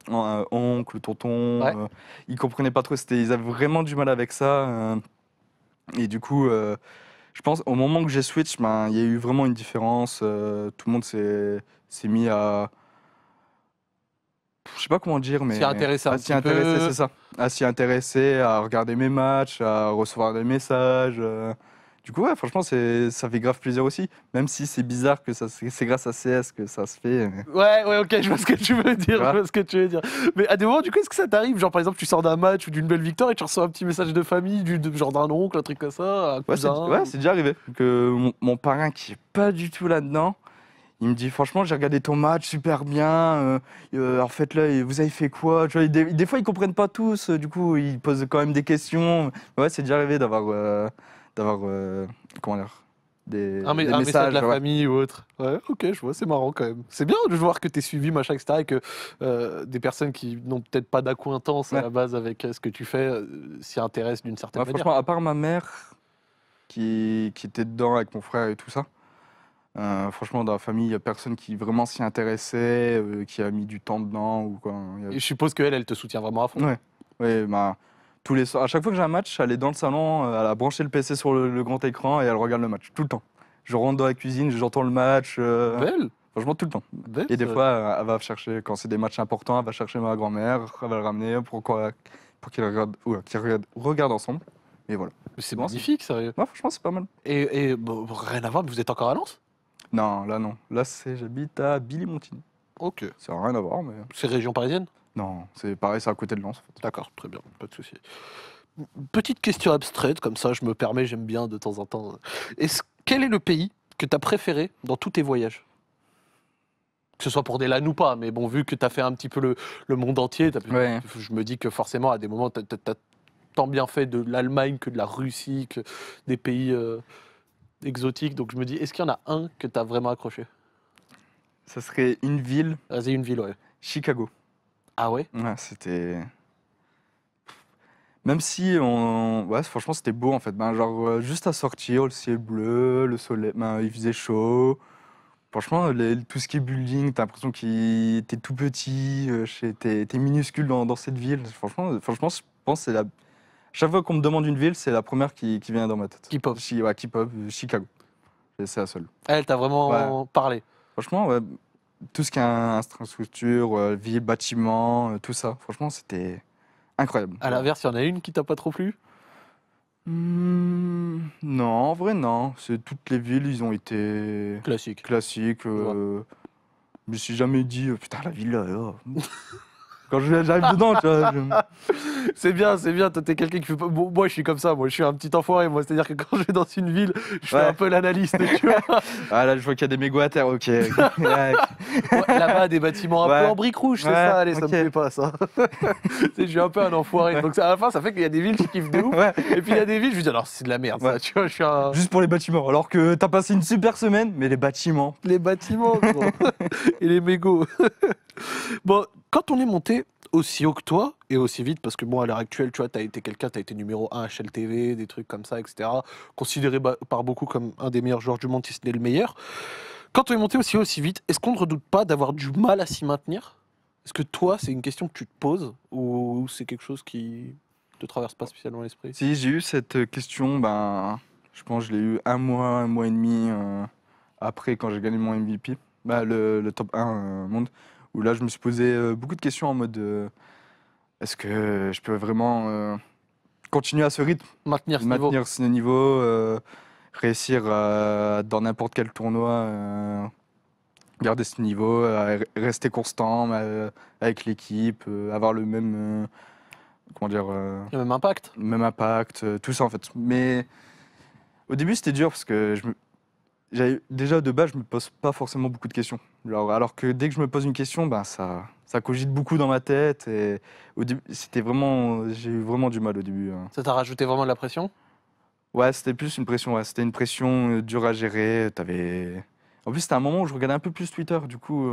oncle, tonton, ouais. Ils comprenaient pas trop. Ils avaient vraiment du mal avec ça. Et du coup, je pense, au moment que j'ai switch, il y a eu vraiment une différence. Tout le monde s'est mis à... Je sais pas comment dire, mais... S'y intéresser un petit peu. C'est ça. À s'y intéresser, à regarder mes matchs, à recevoir des messages. Du coup, ouais, franchement, ça fait grave plaisir aussi. Même si c'est bizarre que c'est grâce à CS que ça se fait. Ouais, ok, je vois ce que tu veux dire, Tu je vois. vois ce que tu veux dire. Mais à des moments, du coup, est-ce que ça t'arrive? Genre, par exemple, tu sors d'un match ou d'une belle victoire et tu reçois un petit message de famille, genre d'un oncle, un truc comme ça, un Ouais, cousin. c'est déjà arrivé. Que mon parrain, qui est pas du tout là-dedans, il me dit, franchement, j'ai regardé ton match super bien. En fait, là, vous avez fait quoi? Tu vois, des fois, ils comprennent pas tous. Du coup, ils posent quand même des questions. Ouais, c'est déjà arrivé d'avoir, comment dire, des Un message de messages. la Ouais. famille ou autre. Ouais, ok, je vois, c'est marrant quand même. C'est bien de voir que t'es suivi, machin, etc. Et que des personnes qui n'ont peut-être pas d'acquaintance à Ouais. la base avec ce que tu fais s'y intéressent d'une certaine Ouais, manière. franchement, à part ma mère qui était dedans avec mon frère et tout ça, franchement, dans la famille, il n'y a personne qui vraiment s'y intéressait, qui a mis du temps dedans ou quoi. Et je suppose qu'elle, elle te soutient vraiment à fond. Ouais, ouais, bah, tous les soirs, à chaque fois que j'ai un match, elle est dans le salon, elle a branché le PC sur le grand écran et elle regarde le match, tout le temps. Je rentre dans la cuisine, j'entends le match, Belle, franchement, tout le temps. belle. Et des Ça. fois, elle va chercher, quand c'est des matchs importants, elle va chercher ma grand-mère, elle va le ramener pour qu'ils regardent ensemble. Et voilà. C'est Bon, magnifique, sérieux. ouais, franchement, c'est pas mal. Et bon, rien à voir, mais vous êtes encore à Lens? Non, là, non. Là, j'habite à Billy-Montigny. Ok. Ça n'a rien à voir, mais. C'est région parisienne? Non, c'est pareil, c'est à côté de Lens, en fait. D'accord, très bien, pas de souci. Petite question abstraite, comme ça, je me permets, j'aime bien de temps en temps. Quel est le pays que tu as préféré dans tous tes voyages? Que ce soit pour des LAN ou pas, mais bon, vu que tu as fait un petit peu le monde entier, Ouais. je me dis que forcément, à des moments, tu as tant bien fait de l'Allemagne que de la Russie, que des pays exotiques. Donc je me dis, est-ce qu'il y en a un que tu as vraiment accroché? Ça serait une ville, Vas-y, une ville, ouais. Chicago. Ah ouais? Ouais, c'était. Même si Ouais, franchement, c'était beau en fait. Ben, genre, juste à sortir, le ciel bleu, le soleil, ben, il faisait chaud. Franchement, tout ce qui est building, t'as l'impression que t'es tout petit, t'es minuscule dans cette ville. Franchement, je pense que c'est la. Chaque fois qu'on me demande une ville, c'est la première qui vient dans ma tête. Qui pop. Ouais, qui pop, Chicago. Et c'est la seule. Elle t'a Ouais. vraiment parlé. Franchement, ouais, tout ce qui est infrastructure, ville, bâtiment, tout ça, franchement, c'était incroyable. À l'inverse, il y en a une qui t'a pas trop plu? Non, en vrai, non. Toutes les villes, ils ont été Classique. classiques. vois. Je me suis jamais dit, putain, la ville, là. Quand j'arrive dedans, tu vois. C'est bien, toi t'es quelqu'un qui fait pas. Bon, moi je suis comme ça, moi je suis un petit enfoiré, moi c'est-à-dire que quand je vais dans une ville, je fais Ouais. un peu l'analyste, tu vois. Ah, là, je vois qu'il y a des mégots à terre, ok. Ouais, Ouais, là-bas, des bâtiments un peu Ouais. en briques rouges, c'est Ouais, ça, allez, ça me ok. plaît pas ça. Tu sais, je suis un peu un enfoiré, Ouais. donc ça, à la fin ça fait qu'il y a des villes qui kiffent de ouf, Ouais. et puis il y a des villes, je me dis alors c'est de la merde ça, Ouais. tu vois, je suis un. Juste pour les bâtiments. Alors que t'as passé une super semaine, mais les bâtiments. Les bâtiments, gros. Et les mégots. Bon, quand on est monté aussi haut que toi et aussi vite, parce que bon, à l'heure actuelle, tu vois, t'as été numéro 1 HLTV, des trucs comme ça, etc. Considéré par beaucoup comme un des meilleurs joueurs du monde, si ce n'est le meilleur. Quand on est monté aussi haut, aussi vite, est-ce qu'on ne redoute pas d'avoir du mal à s'y maintenir? Est-ce que toi, c'est une question que tu te poses ou c'est quelque chose qui te traverse pas spécialement l'esprit? Si j'ai eu cette question, ben, je pense que je l'ai eu un mois et demi après quand j'ai gagné mon MVP, bah, le top 1 monde, où là je me suis posé beaucoup de questions en mode est-ce que je peux vraiment continuer à ce rythme, Maintenir ce niveau. maintenir ce niveau, réussir dans n'importe quel tournoi, garder ce niveau, rester constant avec l'équipe, avoir le même, comment dire, Le même impact? même impact, tout ça en fait. Mais au début c'était dur parce que déjà de base je me pose pas forcément beaucoup de questions. Alors que dès que je me pose une question, ben ça cogite beaucoup dans ma tête et au début j'ai eu vraiment du mal au début. Ça t'a rajouté vraiment de la pression? Ouais, c'était plus une pression, ouais. C'était une pression dure à gérer. En plus c'était un moment où je regardais un peu plus Twitter, du coup.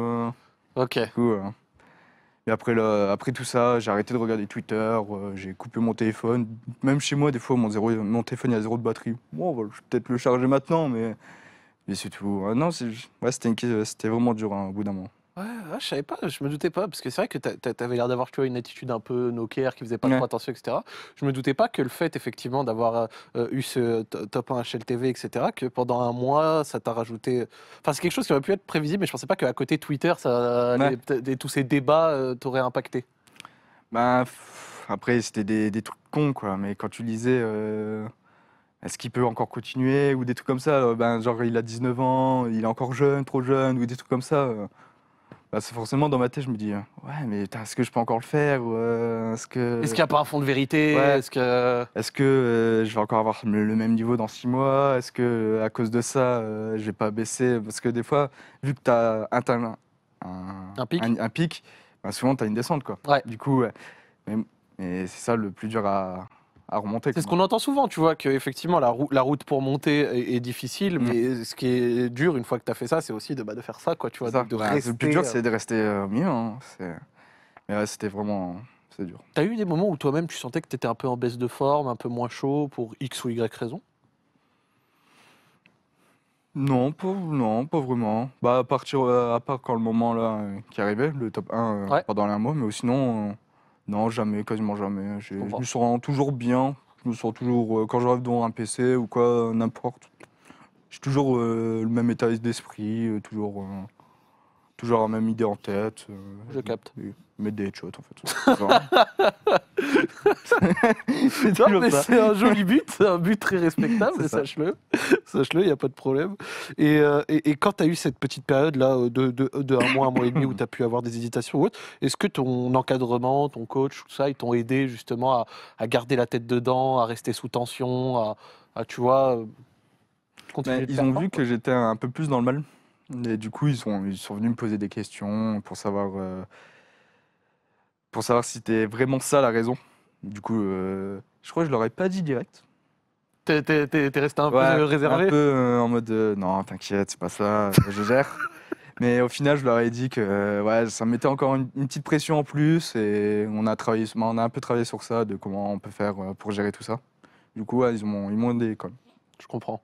Ok. Et après, après tout ça, j'ai arrêté de regarder Twitter, j'ai coupé mon téléphone. Même chez moi, des fois, mon téléphone, il y a zéro de batterie. Bon, je vais peut-être le charger maintenant, mais c'est tout. Non, ouais, c'était vraiment dur au bout d'un moment. Ouais, je savais pas, je me doutais pas, parce que c'est vrai que t'avais l'air d'avoir, tu vois, une attitude un peu no-care, qui faisait pas Ouais. trop attention, etc. Je me doutais pas que le fait, effectivement, d'avoir eu ce top 1 HLTV, etc., que pendant un mois, ça t'a rajouté. Enfin, c'est quelque chose qui aurait pu être prévisible, mais je pensais pas qu'à côté Twitter, Ouais. tous ces débats t'auraient impacté. Ben, après, c'était des trucs cons, quoi. Mais quand tu lisais est-ce qu'il peut encore continuer ou des trucs comme ça, ben, genre il a 19 ans, il est encore jeune, trop jeune ou des trucs comme ça. Bah, c'est forcément dans ma tête, je me dis, ouais, mais putain, est-ce que je peux encore le faire ou, Est-ce qu'il n'y a pas un fond de vérité? Ouais. Est-ce que... Est-ce que je vais encore avoir le même niveau dans 6 mois? Est-ce que à cause de ça, je vais pas baisser? Parce que des fois, vu que tu as atteint Un pic? un pic, bah, souvent tu as une descente, quoi. Ouais. Du coup, ouais. Mais, mais c'est ça le plus dur à remonter, C'est ce quoi. qu'on entend souvent, tu vois, qu'effectivement, la route pour monter est difficile, Mm. mais ce qui est dur, une fois que tu as fait ça, c'est aussi de faire ça, quoi, tu vois, C'est ça. de Bah, rester... le plus dur, c'est de rester au milieu, hein. Mais ouais, c'était vraiment... C'est dur. T'as eu des moments où toi-même, tu sentais que t'étais un peu en baisse de forme, un peu moins chaud, pour X ou Y raison? Non, pas vraiment. Bah, à part quand le moment là qui arrivait, le top 1 Ouais. pendant un mois, mais sinon, non, jamais, quasiment jamais. Je comprends. me sens toujours bien. Je me sens toujours, quand j'arrive devant un PC ou quoi, n'importe. J'ai toujours le même état d'esprit, toujours la même idée en tête. Je capte. Mettre des headshots en fait. C'est Non, toujours mais ça. c'est un joli but, c'est un but très respectable, C'est ça. sache-le. Sache-le, il n'y a pas de problème. Et quand tu as eu cette petite période-là de un mois et demi, où tu as pu avoir des hésitations ou autre, est-ce que ton encadrement, ton coach, tout ça, ils t'ont aidé justement à garder la tête dedans, à rester sous tension, tu vois, continuer de Ils faire ont fort, vu quoi. que j'étais un peu plus dans le mal. Et du coup, ils sont venus me poser des questions pour savoir si c'était vraiment ça la raison. Du coup, je crois que je leur ai pas dit direct. T'es resté un Ouais, peu un réservé? peu en mode non, t'inquiète, c'est pas ça, je gère. Mais au final, je leur ai dit que ouais, ça me mettait encore une petite pression en plus et on a un peu travaillé sur ça, de comment on peut faire pour gérer tout ça. Du coup, ouais, ils m'ont aidé quand même. Je comprends.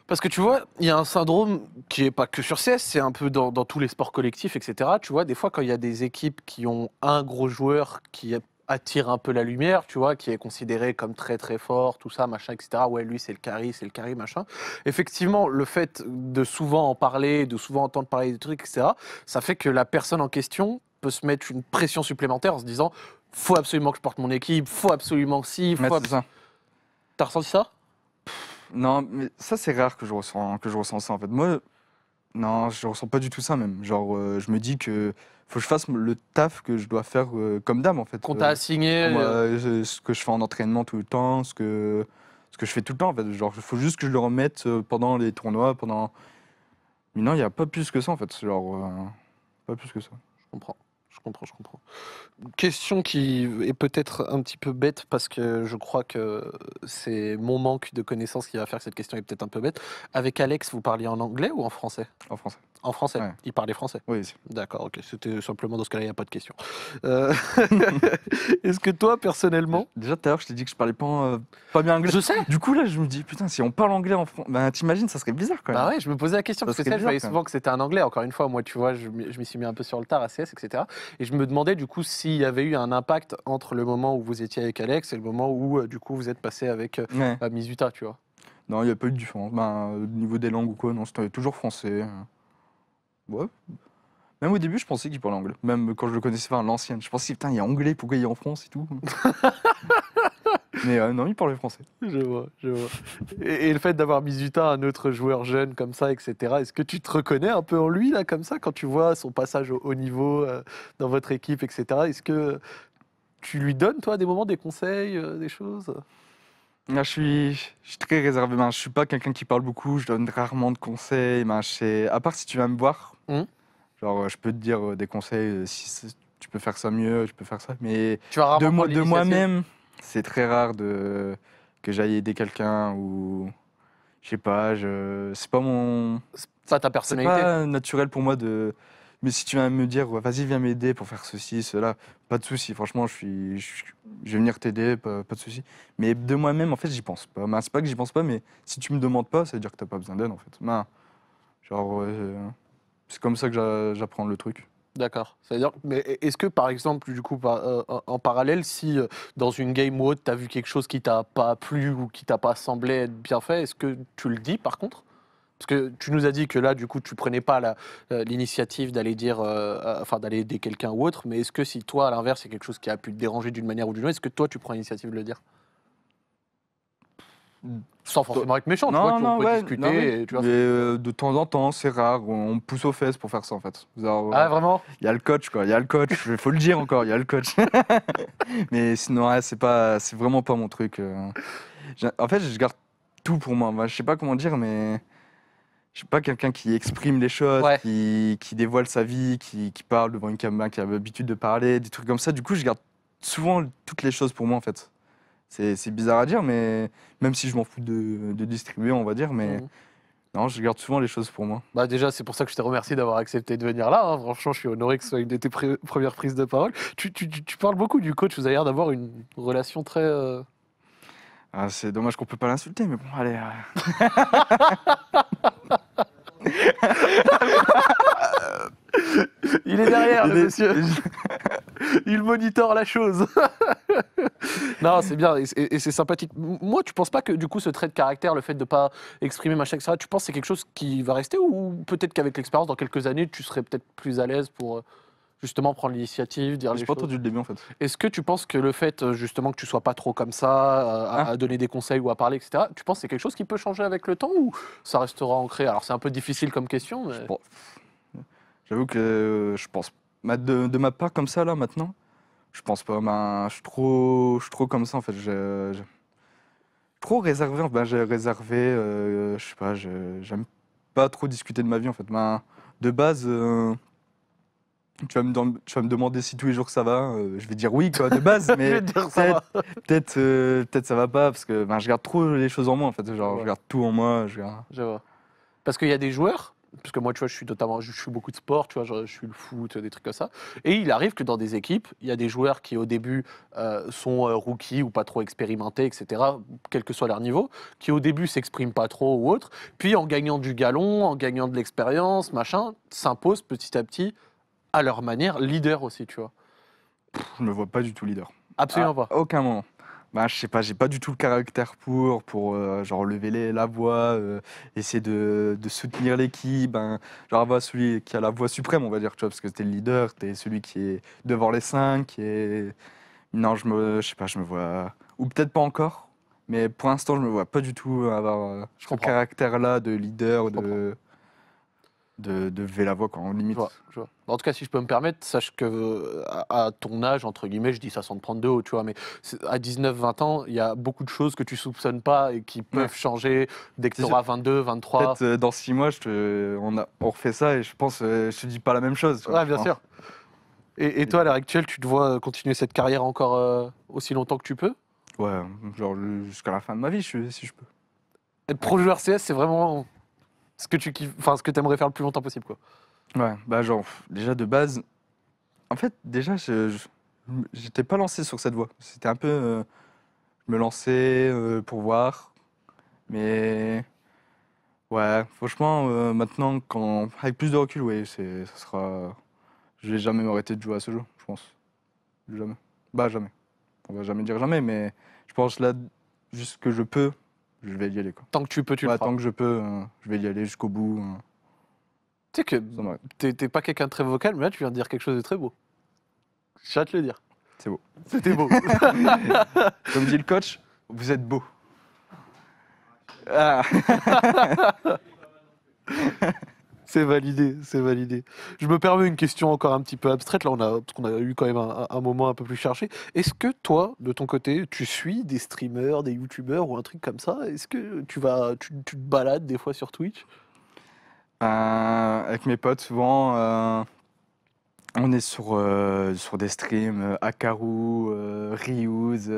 Parce que tu vois, il y a un syndrome qui est pas que sur CS, c'est un peu dans tous les sports collectifs, etc. Tu vois, des fois, quand il y a des équipes qui ont un gros joueur qui attire un peu la lumière, tu vois, qui est considéré comme très très fort, tout ça, machin, etc. Ouais, lui, c'est le carry, machin. Effectivement, le fait de souvent en parler, de souvent entendre parler des trucs, etc., ça fait que la personne en question peut se mettre une pression supplémentaire en se disant, faut absolument que je porte mon équipe, faut absolument que si, Ouais, c'est ça. T'as ressenti ça? Non, mais ça, c'est rare que je ressens ça en fait. Moi, non, je ressens pas du tout ça même. Genre, je me dis que faut que je fasse le taf que je dois faire comme dame en fait. Qu'on t'a assigné Ce que je fais en entraînement tout le temps, ce que je fais tout le temps en fait. Genre, il faut juste que je le remette pendant les tournois, pendant. Mais non, il n'y a pas plus que ça en fait. Genre, pas plus que ça. Je comprends. Je comprends. Question qui est peut-être un petit peu bête parce que je crois que c'est mon manque de connaissances qui va faire que cette question est peut-être un peu bête. Avec Alex, vous parliez en anglais ou en français? En français. En français. Ouais. Il parlait français. Oui. D'accord, ok. C'était simplement dans ce cas-là, il n'y a pas de question. Euh, Est-ce que toi, personnellement, Déjà tout à l'heure, je t'ai dit que je parlais pas bien anglais. je sais. Du coup là, je me dis putain, si on parle anglais en France, ben t'imagines, ça serait bizarre quand même. Bah ouais, je me posais la question parce que serait je voyais bizarre, souvent que c'était un anglais. Encore une fois, moi, tu vois, je m'y suis mis un peu sur le tard à CS, etc. Et je me demandais du coup s'il y avait eu un impact entre le moment où vous étiez avec Alex et le moment où du coup vous êtes passé avec Ouais. Mizuta, tu vois. Non, il n'y a pas eu de différence. Ben, au niveau des langues ou quoi, non, c'était toujours français. Ouais. Même au début, je pensais qu'il parlait anglais. Même quand je le connaissais, enfin, l'ancienne. Je pensais, putain, il y a anglais, pourquoi il est en France et tout. Mais non, il parlait français. Je vois, je vois. Et le fait d'avoir Mizuta, un autre joueur jeune comme ça, etc., est-ce que tu te reconnais un peu en lui, là, comme ça, quand tu vois son passage au haut niveau dans votre équipe, etc. Est-ce que tu lui donnes, toi, des moments, des conseils, des choses? Là, je suis très réservé. Ben, je suis pas quelqu'un qui parle beaucoup, je donne rarement de conseils. Ben, à part si tu vas me voir, genre, je peux te dire des conseils, tu peux faire ça mieux, tu peux faire ça. Mais Tu vas rarement prendre de l'initiative. moi-même, c'est très rare que j'aille aider quelqu'un ou je sais pas, c'est pas mon. C'est pas ta C'est personnalité. pas naturel pour moi de. Mais si tu viens me dire, ouais, vas-y, viens m'aider pour faire ceci, cela, pas de souci. Franchement, je vais venir t'aider, pas de souci. Mais de moi-même, en fait, j'y pense pas. Ben, c'est pas que j'y pense pas, mais si tu me demandes pas, ça veut dire que t'as pas besoin d'aide, en fait. Ben, genre, c'est comme ça que j'apprends le truc. D'accord. C'est-à-dire, mais est-ce que par exemple, du coup, en parallèle, si dans une game ou autre, tu as vu quelque chose qui t'a pas plu ou qui t'a pas semblé être bien fait, est-ce que tu le dis par contre? Parce que tu nous as dit que là, du coup, tu prenais pas l'initiative d'aller dire, enfin, d'aller aider quelqu'un ou autre, mais est-ce que si toi, à l'inverse, c'est quelque chose qui a pu te déranger d'une manière ou d'une autre, est-ce que toi, tu prends l'initiative de le dire? Sans forcément être méchant, tu Non, vois, on non, peut ouais, discuter. non, oui. Et, tu vois, Mais de temps en temps, c'est rare. On me pousse aux fesses pour faire ça, en fait. Genre, ah, vraiment? il y a le coach, quoi. Il y a le coach. Il faut le dire encore. Il y a le coach. Mais sinon, ouais, c'est vraiment pas mon truc. En fait, je garde tout pour moi. Enfin, je sais pas comment dire, mais je suis pas quelqu'un qui exprime les choses, Ouais. qui dévoile sa vie, qui parle devant une caméra, qui a l'habitude de parler, des trucs comme ça. Du coup, je garde souvent toutes les choses pour moi, en fait. C'est bizarre à dire, mais même si je m'en fous de distribuer, on va dire, mais Mhm. non, je garde souvent les choses pour moi. Bah déjà, c'est pour ça que je te remercie d'avoir accepté de venir là, hein. Franchement, je suis honoré que ce soit une de tes premières prises de parole. Tu parles beaucoup du coach, vous avez l'air d'avoir une relation très... Ah, c'est dommage qu'on peut pas l'insulter, mais bon, allez. Il est derrière, Il le est- monsieur. Il monitore la chose. Non, c'est bien et c'est sympathique. Moi, tu penses pas que du coup, ce trait de caractère, le fait de pas exprimer machin, etc., tu penses que c'est quelque chose qui va rester ou peut-être qu'avec l'expérience, dans quelques années, tu serais peut-être plus à l'aise pour justement prendre l'initiative, dire J'ai les pas choses? entendu le début, en fait. Est-ce que tu penses que le fait justement que tu sois pas trop comme ça, Ah. à donner des conseils ou à parler, etc., tu penses que c'est quelque chose qui peut changer avec le temps ou ça restera ancré? Alors c'est un peu difficile comme question, mais... Bon, j'avoue que je pense. De ma part, comme ça, là, maintenant, je pense pas. Ben, je suis trop comme ça, en fait. Trop réservé. Ben, j'ai réservé. Je sais pas, j'aime pas trop discuter de ma vie, en fait. Ben, de base, tu vas me demander si tous les jours ça va. Je vais dire oui, quoi, de base, Je mais vais te dire ça va. peut-être ça va pas, parce que ben, je garde trop les choses en moi, en fait. Genre, Ouais. je garde tout en moi. Je garde... Je vois. Parce qu'il y a des joueurs, parce que moi, tu vois, je suis beaucoup de sport, tu vois, je suis le foot, des trucs comme ça. Et il arrive que dans des équipes, il y a des joueurs qui, au début, sont rookies ou pas trop expérimentés, etc., quel que soit leur niveau, qui, au début, s'expriment pas trop ou autre. Puis, en gagnant du galon, en gagnant de l'expérience, machin, s'imposent petit à petit, à leur manière, leader aussi, tu vois. Je me vois pas du tout leader. Absolument pas. À aucun moment. Ben, je sais pas, j'ai pas du tout le caractère pour genre lever la voix, essayer de soutenir l'équipe, ben, genre avoir celui qui a la voix suprême, on va dire, tu vois, parce que t'es le leader, t'es celui qui est devant les cinq, qui est... Non, je sais pas, je me vois... Ou peut-être pas encore, mais pour l'instant, je me vois pas du tout avoir Je ce comprends. caractère-là de leader, Je comprends. de lever la voix, quoi, en limite. Je vois. En tout cas, si je peux me permettre, sache que à ton âge, entre guillemets, je dis ça sans te prendre de haut, tu vois, mais à 19-20 ans, il y a beaucoup de choses que tu soupçonnes pas et qui peuvent Ouais. changer dès que C'est tu sûr. auras 22, 23. Peut-être dans 6 mois, on refait ça et je pense, je te dis pas la même chose. Tu vois, Ouais, bien sûr. Et toi, à l'heure actuelle, tu te vois continuer cette carrière encore aussi longtemps que tu peux? Ouais, genre jusqu'à la fin de ma vie, si je peux. Être pro joueur CS, c'est vraiment ce que tu kiffes, enfin, ce que tu aimerais faire le plus longtemps possible, quoi. Ouais, bah genre, déjà de base, en fait, déjà, j'étais pas lancé sur cette voie. C'était un peu, je me lançais pour voir, mais ouais, franchement, maintenant, avec plus de recul, oui, ça sera, je vais jamais m'arrêter de jouer à ce jeu, je pense. Jamais. Bah jamais. On va jamais dire jamais, mais je pense là, juste que je peux, je vais y aller, quoi. Tant que tu peux, tu le Ouais, feras. tant que je peux, je vais y aller jusqu'au bout. Tu sais que Ça m'arrête. t'es pas quelqu'un de très vocal, mais là, tu viens de dire quelque chose de très beau. Je tiens à te le dire. C'est beau. C'était beau. Comme dit le coach, vous êtes beau. Ah. C'est validé, c'est validé. Je me permets une question encore un petit peu abstraite. Là, parce qu'on a eu quand même un moment un peu plus chargé. Est-ce que toi, de ton côté, tu suis des streamers, des youtubeurs ou un truc comme ça? Est-ce que tu te balades des fois sur Twitch? Avec mes potes, souvent, on est sur des streams, Akaru, Ryuz,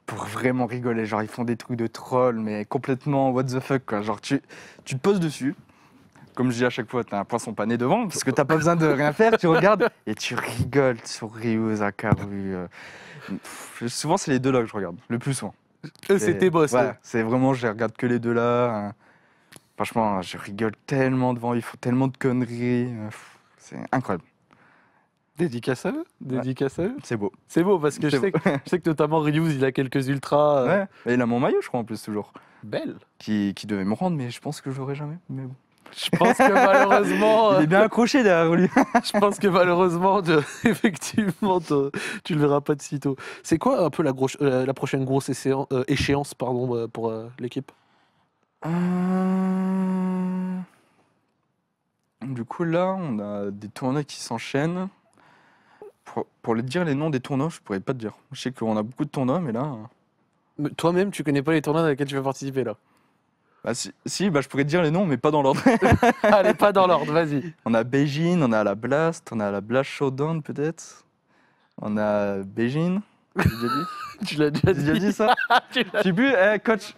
pour vraiment rigoler. Genre, ils font des trucs de troll, mais complètement what the fuck, quoi. Genre, tu te poses dessus. Comme je dis à chaque fois, t'as un poisson pané devant, parce que t'as pas besoin de rien faire, tu regardes et tu rigoles sur Ryuz, Akaru. Souvent, c'est les deux là que je regarde, le plus souvent. C'est tes boss. Ouais, c'est vraiment, je les regarde que les deux là. Franchement, je rigole tellement devant, ils font tellement de conneries. C'est incroyable. Dédicace à eux. Dédicace à eux. C'est beau. C'est beau parce que je sais que notamment Ryuz, il a quelques ultras. Ouais, et il a mon maillot, je crois, en plus, toujours. Belle. Qui devait me rendre, mais je pense que je l'aurai jamais. Mais bon. Je pense que malheureusement, Il est bien accroché derrière lui. je pense que malheureusement, effectivement, tu le verras pas de sitôt. C'est quoi un peu la prochaine grosse échéance pardon, pour l'équipe? Du coup, là, on a des tournois qui s'enchaînent. Pour les dire les noms des tournois, je pourrais pas te dire. Je sais qu'on a beaucoup de tournois, mais là. Mais toi-même, tu connais pas les tournois dans lesquels tu vas participer là? Bah, si, bah, je pourrais te dire les noms, mais pas dans l'ordre. Allez, pas dans l'ordre, vas-y. On a Beijing, on a la Blast, on a la Blast Showdown peut-être. On a Beijing. J'ai déjà dit. Tu l'as déjà J'ai déjà dit ça. Tu l'as- J'ai bu, coach.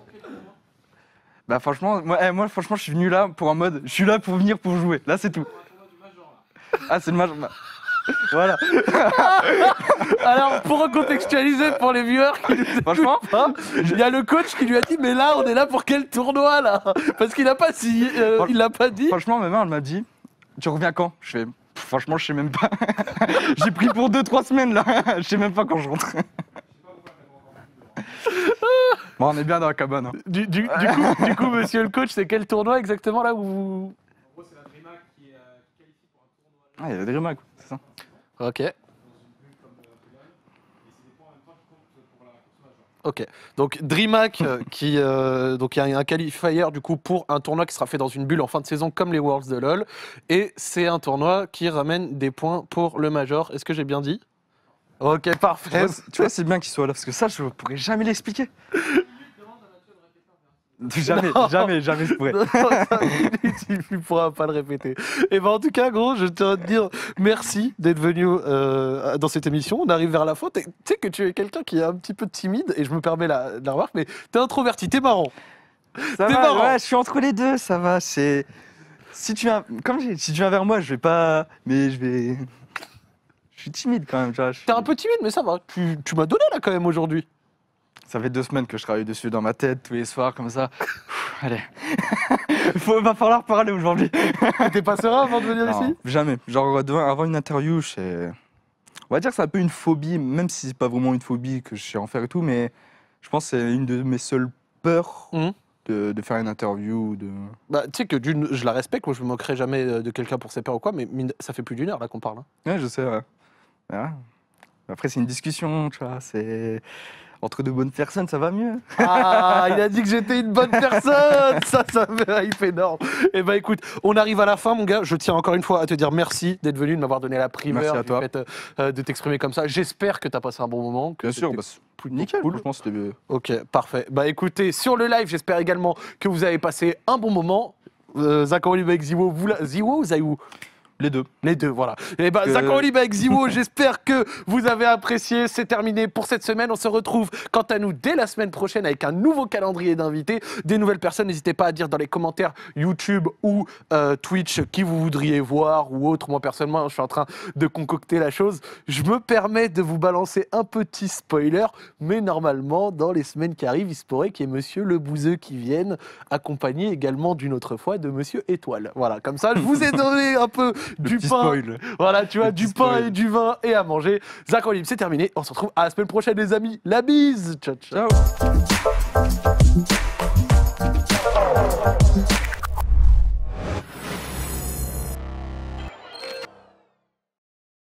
Bah franchement, moi franchement, je suis venu là pour un mode, je suis là pour venir pour jouer. Là, c'est tout. Ah, c'est le major. Bah, voilà. Alors, pour recontextualiser pour les viewers qui nous Franchement, écoutent pas, il y a le coach qui lui a dit mais là, on est là pour quel tournoi là? Parce qu'il a pas il l'a pas dit. franchement, ma mère, elle m'a dit, tu reviens quand? Je fais, franchement, je sais même pas. J'ai pris pour 2-3 semaines là. Je sais même pas quand je rentre. Bon, on est bien dans la cabane. Hein. Du coup, monsieur le coach, c'est quel tournoi exactement là où vous... En gros, c'est la DreamHack qui qualifie pour un tournoi Ah, il y a des DreamHack, c'est ça. Ok, dans une bulle comme Real. Et c'est des points en même temps qui comptent pour la course majeure. ok. Donc DreamHack, donc il y a un qualifier du coup pour un tournoi qui sera fait dans une bulle en fin de saison comme les Worlds de LoL. Et c'est un tournoi qui ramène des points pour le Major. Est-ce que j'ai bien dit? Ok, parfait. Tu vois, c'est bien qu'il soit là, parce que ça, je pourrais jamais l'expliquer. Jamais je pourrais. Tu pourras pas le répéter. Et ben en tout cas, gros, je tiens à te dire merci d'être venu dans cette émission. On arrive vers la fin. Tu sais que tu es quelqu'un qui est un petit peu timide, et je me permets la remarque, mais t'es introverti, t'es marrant. Ça T'es va, marrant. ouais, je suis entre les deux, ça va. C'est si tu viens, si tu viens vers moi, je vais pas, mais je suis timide quand même. Tu vois, T'es un peu timide, mais ça va. Tu m'as donné là quand même aujourd'hui. Ça fait 2 semaines que je travaille dessus dans ma tête tous les soirs comme ça. Allez, va falloir parler aujourd'hui. T'es pas serein avant de venir Non, ici? jamais. Genre avant une interview, on va dire que c'est un peu une phobie, même si c'est pas vraiment une phobie que je sais en faire et tout, mais je pense que c'est une de mes seules peurs Mhm. de faire une interview. Bah, tu sais que je la respecte, moi je me moquerai jamais de quelqu'un pour ses peurs ou quoi, mais ça fait plus d'1 heure là qu'on parle. Hein. Ouais, je sais. Ouais. Ouais. Après, c'est une discussion, tu vois. C'est entre 2 bonnes personnes, ça va mieux. Ah, il a dit que j'étais une bonne personne. Ça me hype énorme. Et bah écoute, on arrive à la fin, mon gars. Je tiens encore une fois à te dire merci d'être venu, de m'avoir donné la primeur, Merci à toi. du fait, de t'exprimer comme ça. J'espère que t'as passé un bon moment. Que Bien sûr, c'était bah, c'est plutôt nickel. cool. Franchement, c'était. Ok, parfait. Bah écoutez, sur le live, j'espère également que vous avez passé un bon moment. Zach Olive avec Ziwo, Ziwo ou Zaïwo? Les deux. Les deux, voilà. Et ben, Zach Olive avec Ziwo, j'espère que vous avez apprécié. C'est terminé pour cette semaine. On se retrouve, quant à nous, dès la semaine prochaine avec un nouveau calendrier d'invités, des nouvelles personnes. N'hésitez pas à dire dans les commentaires YouTube ou Twitch qui vous voudriez voir ou autre. Moi, personnellement, je suis en train de concocter la chose. Je me permets de vous balancer un petit spoiler, mais normalement, dans les semaines qui arrivent, il se pourrait qu'il y ait Monsieur Le Bouzeux qui vienne, accompagné également d'une autre fois de Monsieur Étoile. Voilà, comme ça, je vous ai donné un peu du petit pain. spoil. Voilà, tu vois, Le du petit pain spoil. et du vin et à manger. Zach Olive, c'est terminé. On se retrouve à la semaine prochaine, les amis. La bise. Ciao, ciao. Ciao.